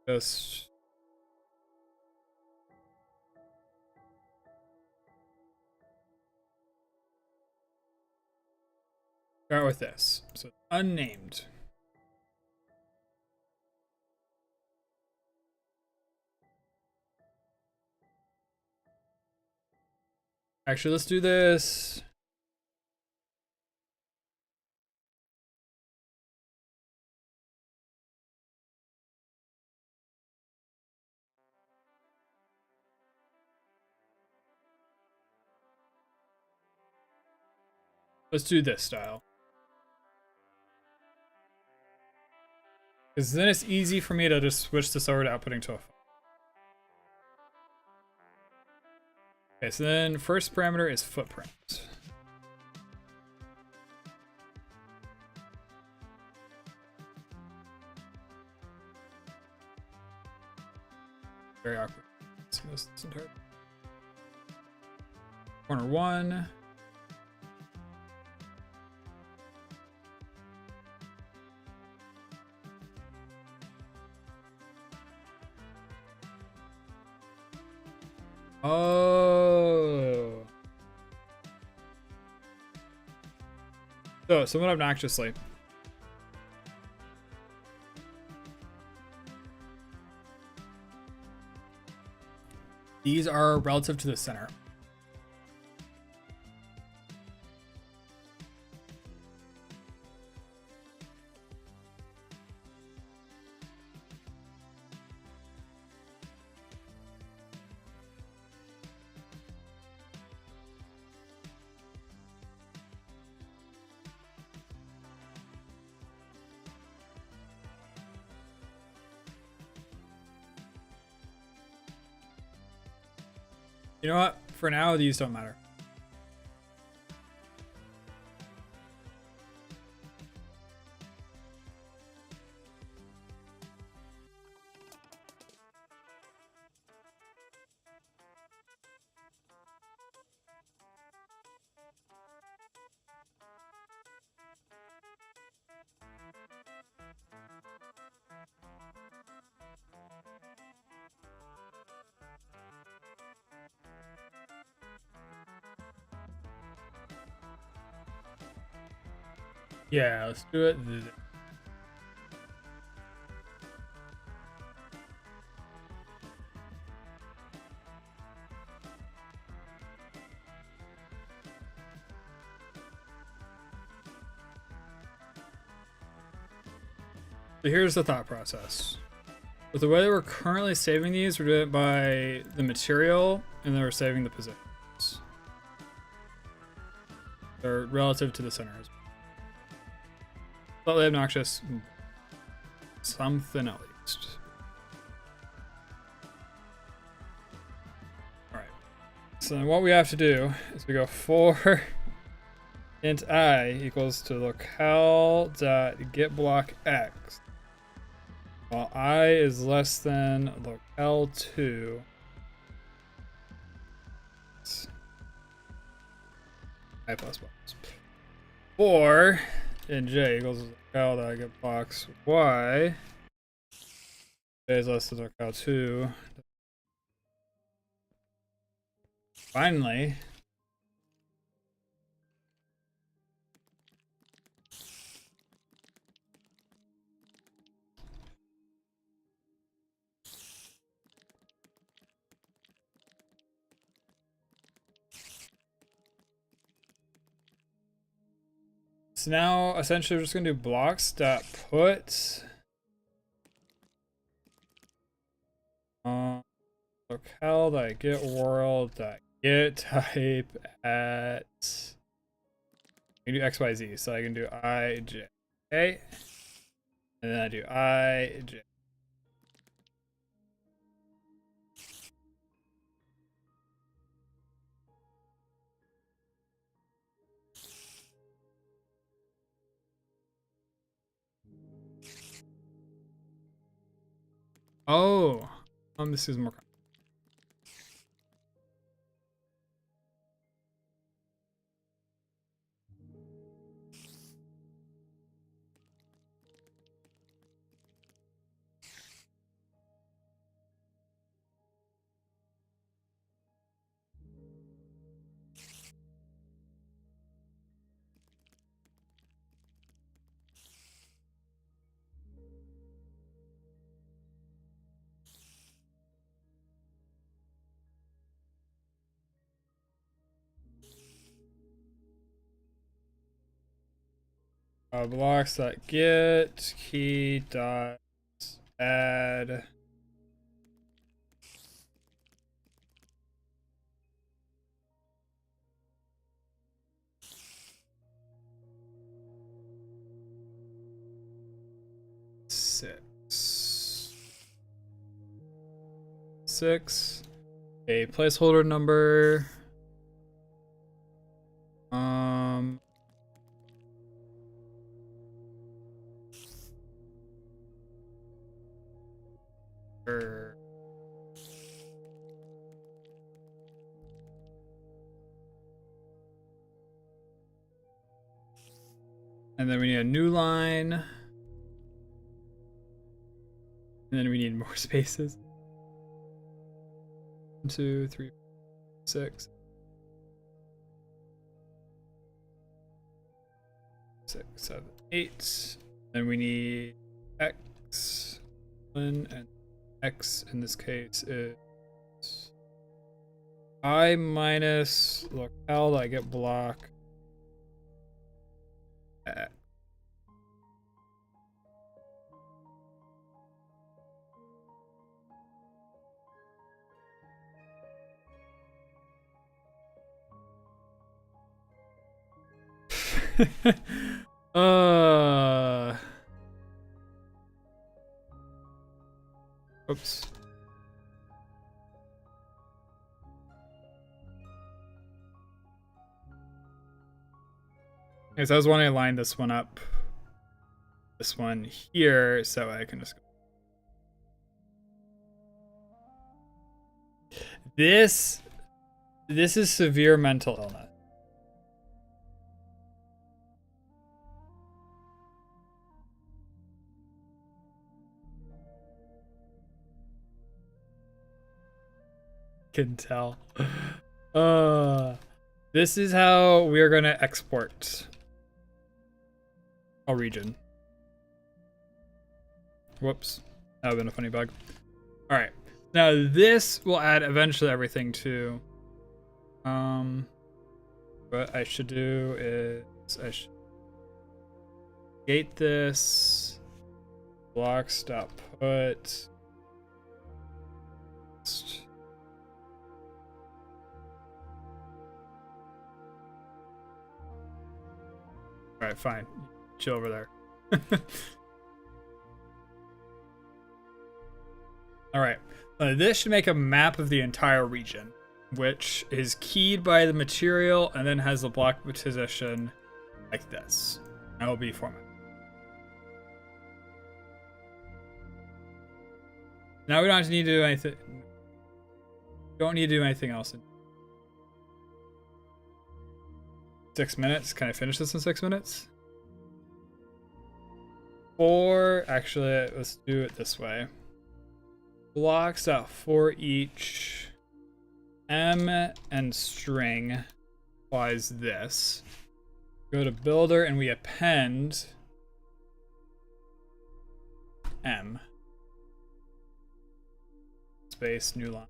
Just Start with this. So unnamed. Actually, let's do this. Let's do this style. Because then it's easy for me to just switch this over to outputting to a file. Okay, so then first parameter is footprint. Very awkward. This entire corner 1. Oh. So, somewhat obnoxiously. These are relative to the center. You know what? For now, these don't matter. Yeah, let's do it. So here's the thought process. With the way that we're currently saving these, we're doing it by the material, and then we're saving the positions. They're relative to the center. Slightly obnoxious. Something at least. Alright. So then what we have to do is we go for int I equals to locale.getBlockX. While I is less than locale2. I plus plus. For in J equals locale.getBlocks Y. J is less than locale2. Finally. So now essentially we're just gonna do blocks.put locale.getWorld.get type at, I can do XYZ, so I can do IJ. Okay. And then I do IJ. Oh, this is more. Blocks.get key dot add six, a placeholder number, er, and then we need a new line, and then we need more spaces. 1, 2, 3, 6, 6, 7, 8. Then we need X, and X in this case is I minus locale. I get block X. Oops. Okay, so I was wanting to line this one up, this one here, so I can just go. This is severe mental illness. Can tell. This is how we are going to export a region. Whoops. That would have been a funny bug. All right. Now this will add eventually everything to. What I should do is I should gate this blocks.put. All right, fine. Chill over there. All right. This should make a map of the entire region, which is keyed by the material and then has the block position like this. That will be formatted. Now we don't need to do anything. Don't need to do anything else. 6 minutes. Can I finish this in 6 minutes? Or actually, let's do it this way. Blocks out for each M and string applies this. Go to builder and we append M. Space new line.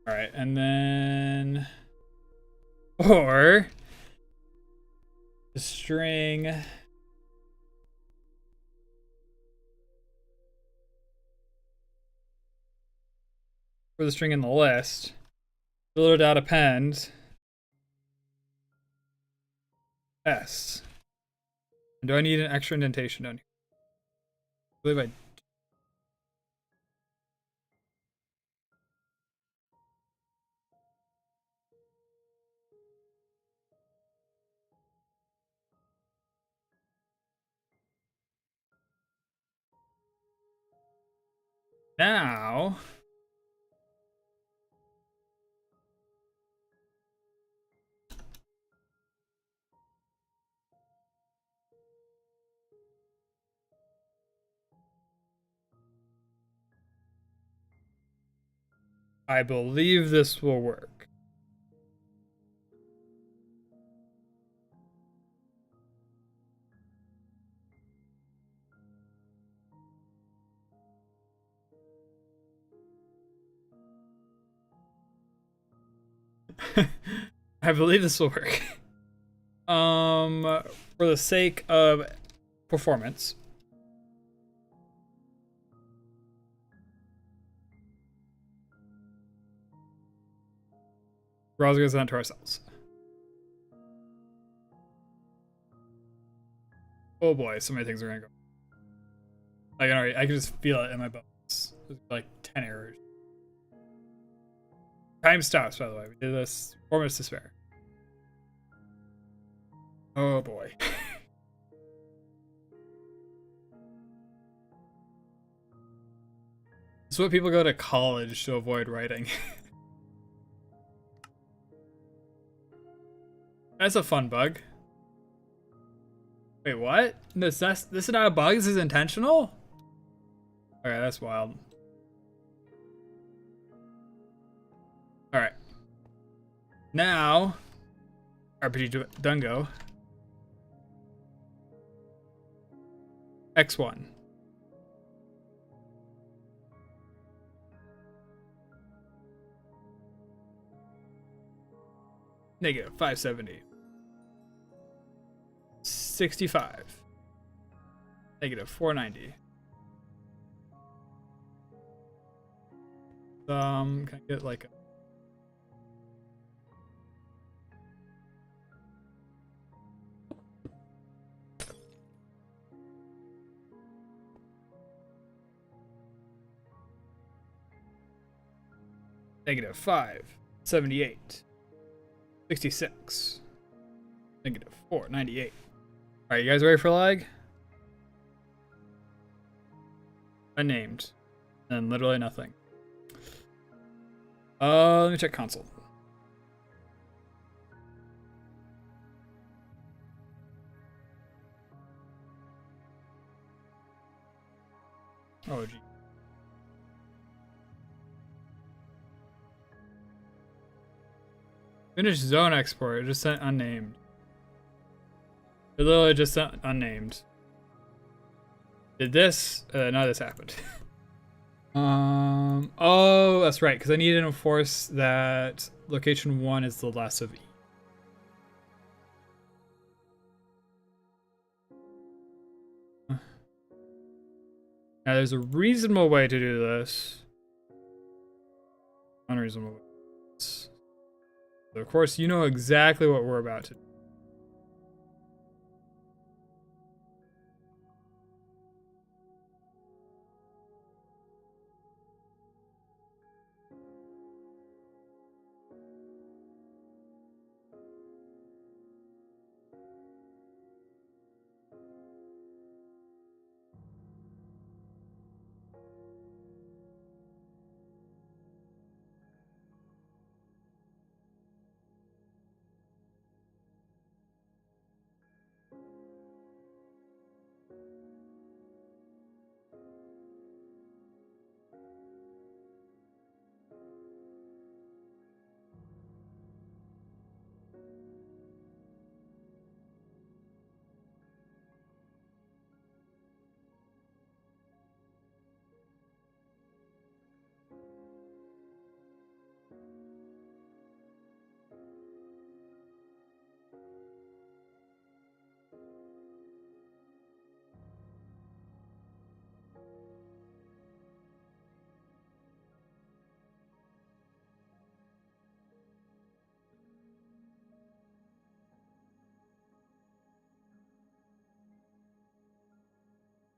All right, and then or the string for the string in the list, builder.append S. And do I need an extra indentation down here? I believe I. Now, I believe this will work. I believe this will work. For the sake of performance. Browser goes on to ourselves. Oh boy, so many things are gonna go. Like, alright, I can just feel it in my bones. There's like 10 errors. Time stops, by the way. We did this 4 minutes to spare. Oh boy. This is what people go to college to avoid writing. That's a fun bug. Wait, what? This is not a bug? This is intentional? Okay, that's wild. Alright. Now, RPG Dungo. X1. Negative 570. 65. Negative 490. Can I get like a negative 578. 66. Negative 498. Alright, you guys ready for lag? Unnamed. And literally nothing. Let me check console. Oh, gee. Finish zone export. It just sent unnamed. It literally just sent unnamed. Did this? No, this happened. Oh, that's right, because I need to enforce that location 1 is the less of E. Now, there's a reasonable way to do this. Unreasonable way. So, of course, you know exactly what we're about to do.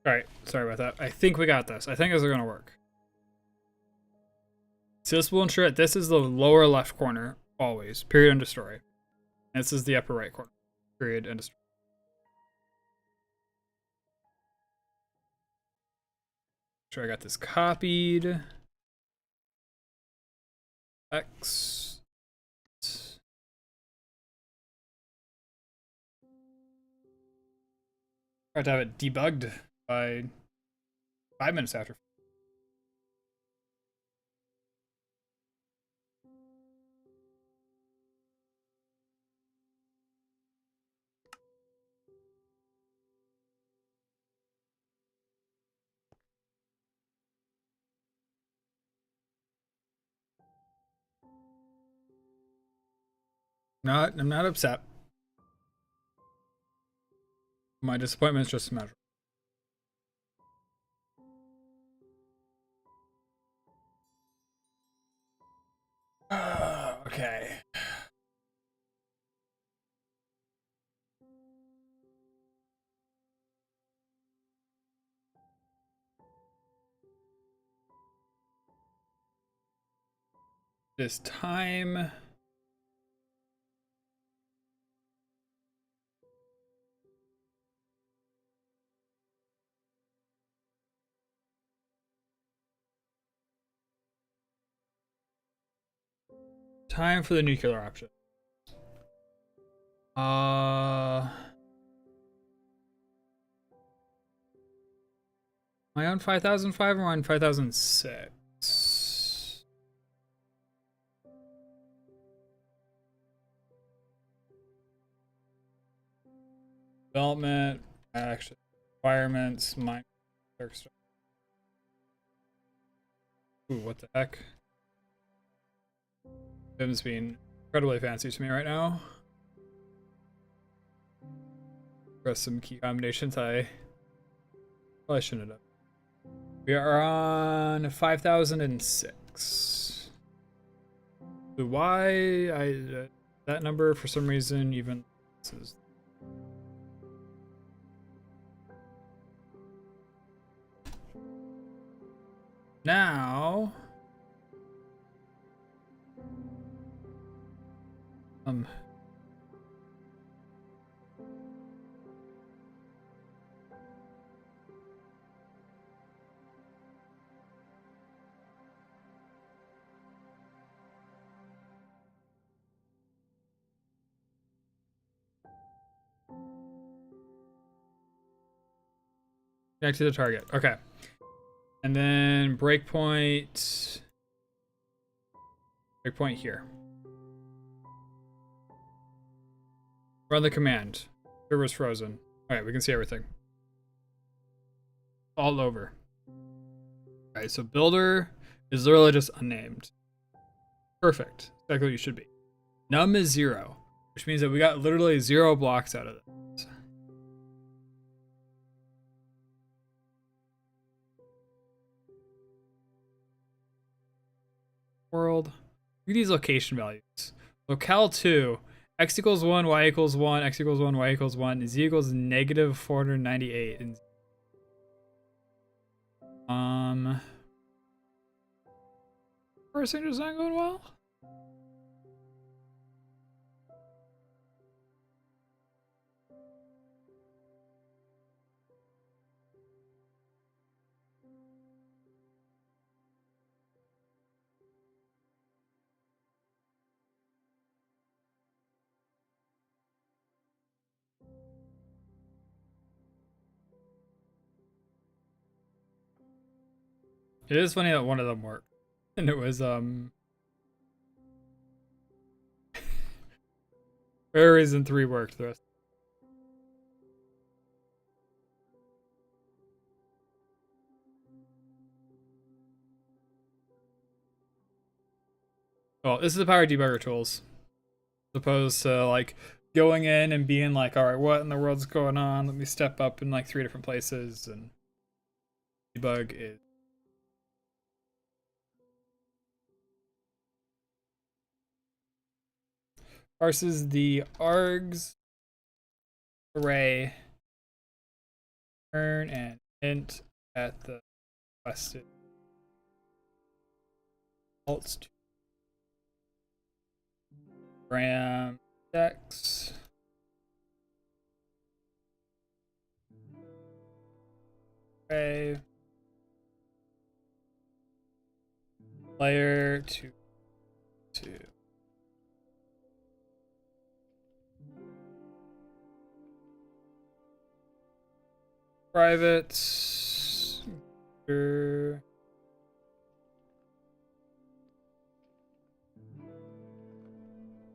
Alright, sorry about that. I think we got this. I think this is going to work. So this will ensure that this is the lower left corner, always. Period, end of story. And this is the upper right corner. Period, end of story. Sure, I got this copied. X. I have to have it debugged by 5 minutes after. I'm not upset. My disappointment is just immeasurable. Okay. It is time. Time for the nuclear option. Am I on 5005 or on 5006? Development, action, requirements, mine. Ooh, what the heck? Vim's being incredibly fancy to me right now. Press some key combinations I probably shouldn't have. We are on 5006. Why that number for some reason even this is now connect to the target. Okay. And then breakpoint here. Run the command. Server's frozen. Alright, we can see everything. All over. Alright, so builder is literally just unnamed. Perfect. Exactly what you should be. Num is 0, which means that we got literally 0 blocks out of this. World. Look at these location values. Locale 2. X equals 1, Y equals 1, X equals 1, Y equals 1, Z equals negative 498. First thing just not going well? It is funny that one of them worked. And it was, for a reason 3 worked. The rest. Well, this is the power debugger tools. As opposed to, like, going in and being like, alright, what in the world's going on? Let me step up in, like, 3 different places and debug is. Parses the args array, turn and int at the requested results to gram index. Array layer to private this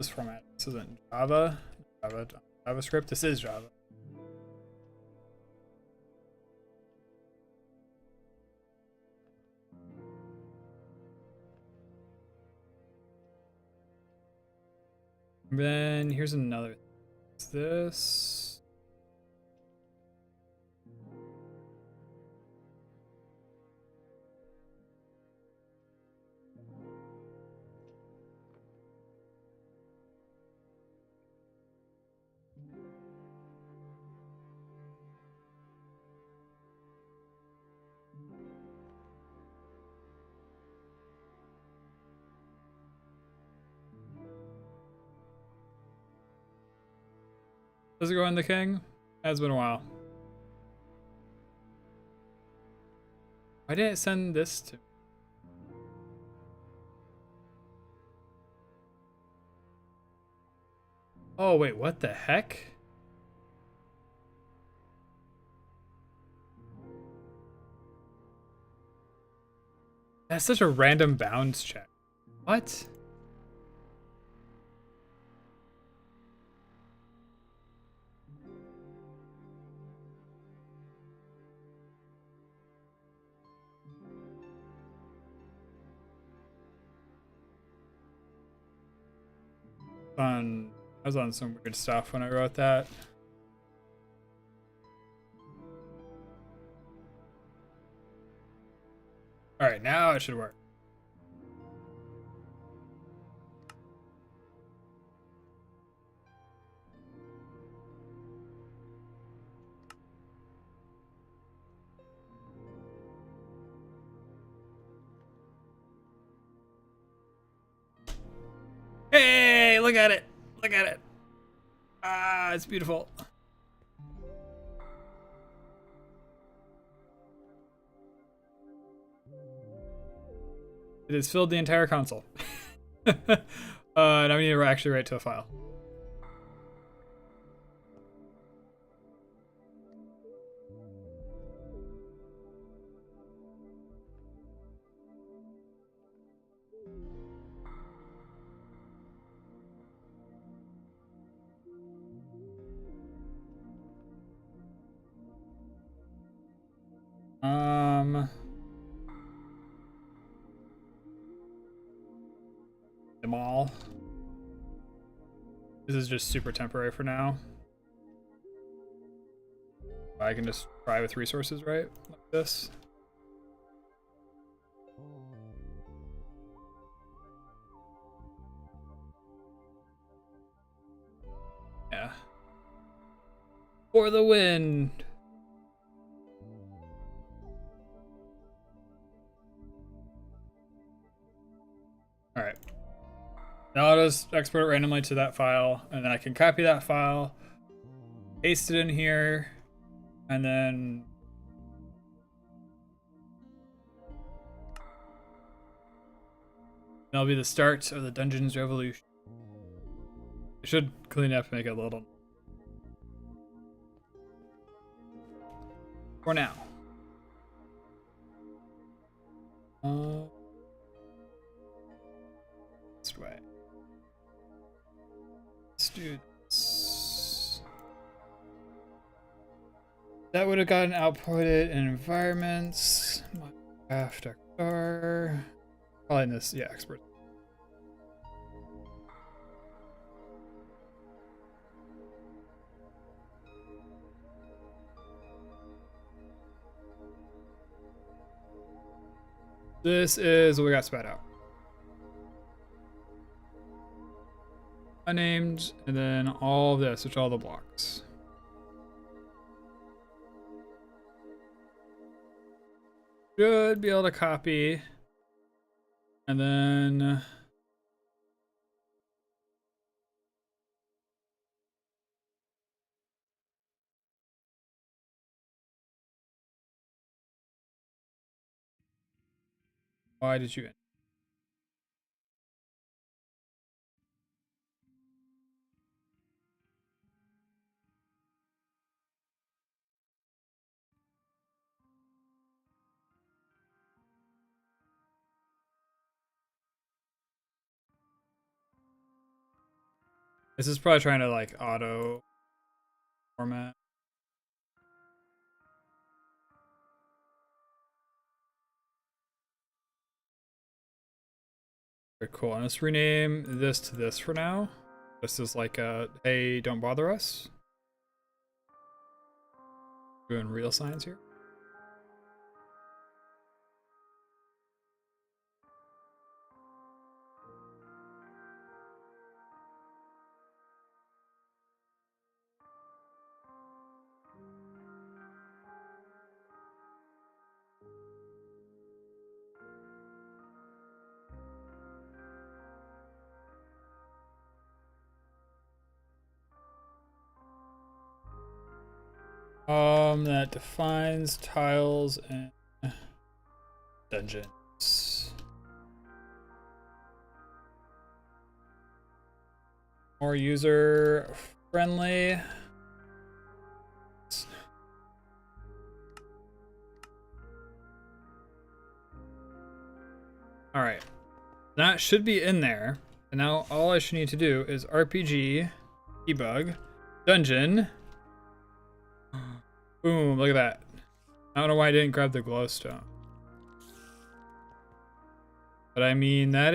format. This isn't JavaScript. This is Java. Then here's another. What's this? Does it go in the king? Has been a while. Why didn't it send this to me? Oh wait, what the heck? That's such a random bounds check. What? I was on some weird stuff when I wrote that. Alright, now it should work. Hey, look at it! Look at it! Ah, it's beautiful. It has filled the entire console. Now we need to actually write to a file. Them all. This is just super temporary for now. I can just try with resources, right? Like this. Yeah. For the win! Alright. Now I'll just export it randomly to that file, and then I can copy that file, paste it in here, and then that'll be the start of the Dungeons Revolution. I should clean it up and make it a little for now. This way. Let's do this. That would have gotten outputted in environments. Miencraft XR. Probably in this, yeah, expert. This is what we got spat out. Unnamed, and then all of this, which are all the blocks. Should be able to copy. And then why did you? This is probably trying to like auto format. Very cool. And let's rename this to this for now. This is like a, hey, don't bother us. Doing real science here. That defines tiles and dungeons. More user friendly. All right, that should be in there. And now all I should need to do is RPG, debug, dungeon. Boom, look at that. I don't know why I didn't grab the glowstone. But I mean, that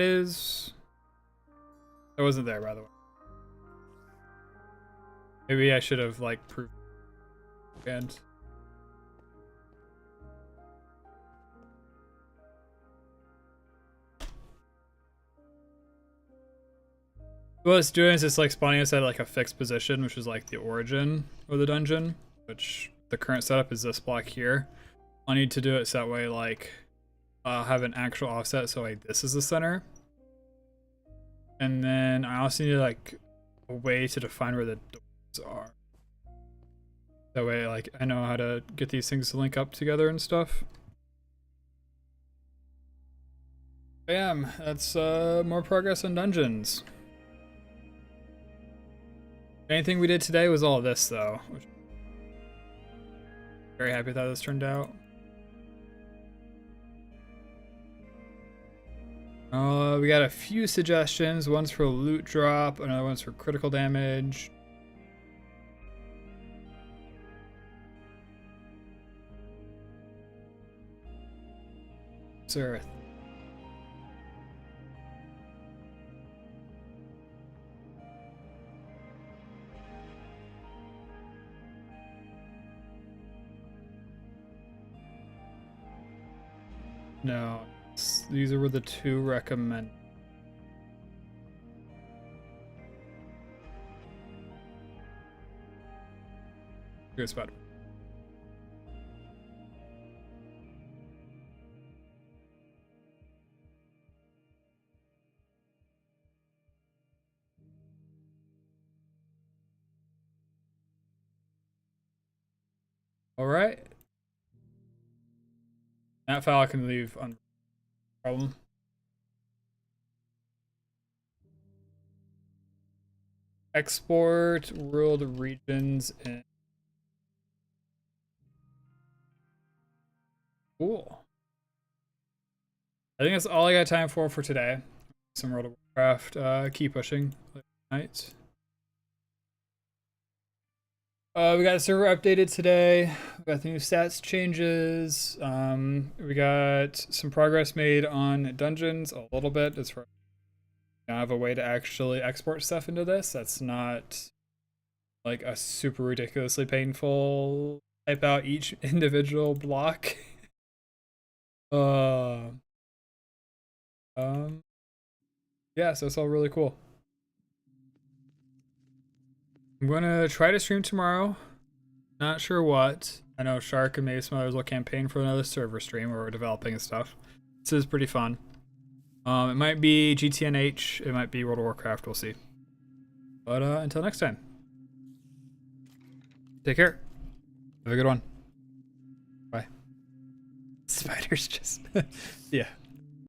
wasn't there, by the way. Maybe I should have, like, proved it. What it's doing is it's, like, spawning us at, like, a fixed position, which is, like, the origin of the dungeon, which the current setup is this block here. I need to do it so that way, like, have an actual offset, so like this is the center. And then I also need like a way to define where the doors are. That way, like, I know how to get these things to link up together and stuff. Bam, that's more progress on dungeons. Anything we did today was all of this though. Very happy with how this turned out. We got a few suggestions. One's for loot drop, another one's for critical damage. Sir. No, these were the two recommended. Good spot. All right. That file I can leave on problem. Export world regions and cool. I think that's all I got time for today. Some World of Warcraft, keep pushing night. We got the server updated today. We got the new stats changes. We got some progress made on dungeons a little bit. As far I have a way to actually export stuff into this. That's not like a super ridiculously painful type out each individual block. Yeah, so it's all really cool. I'm gonna try to stream tomorrow. Not sure what. I know Shark and maybe some others will campaign for another server stream where we're developing and stuff. This is pretty fun. It might be GTNH, it might be World of Warcraft, we'll see. But until next time. Take care. Have a good one. Bye. Spiders just yeah.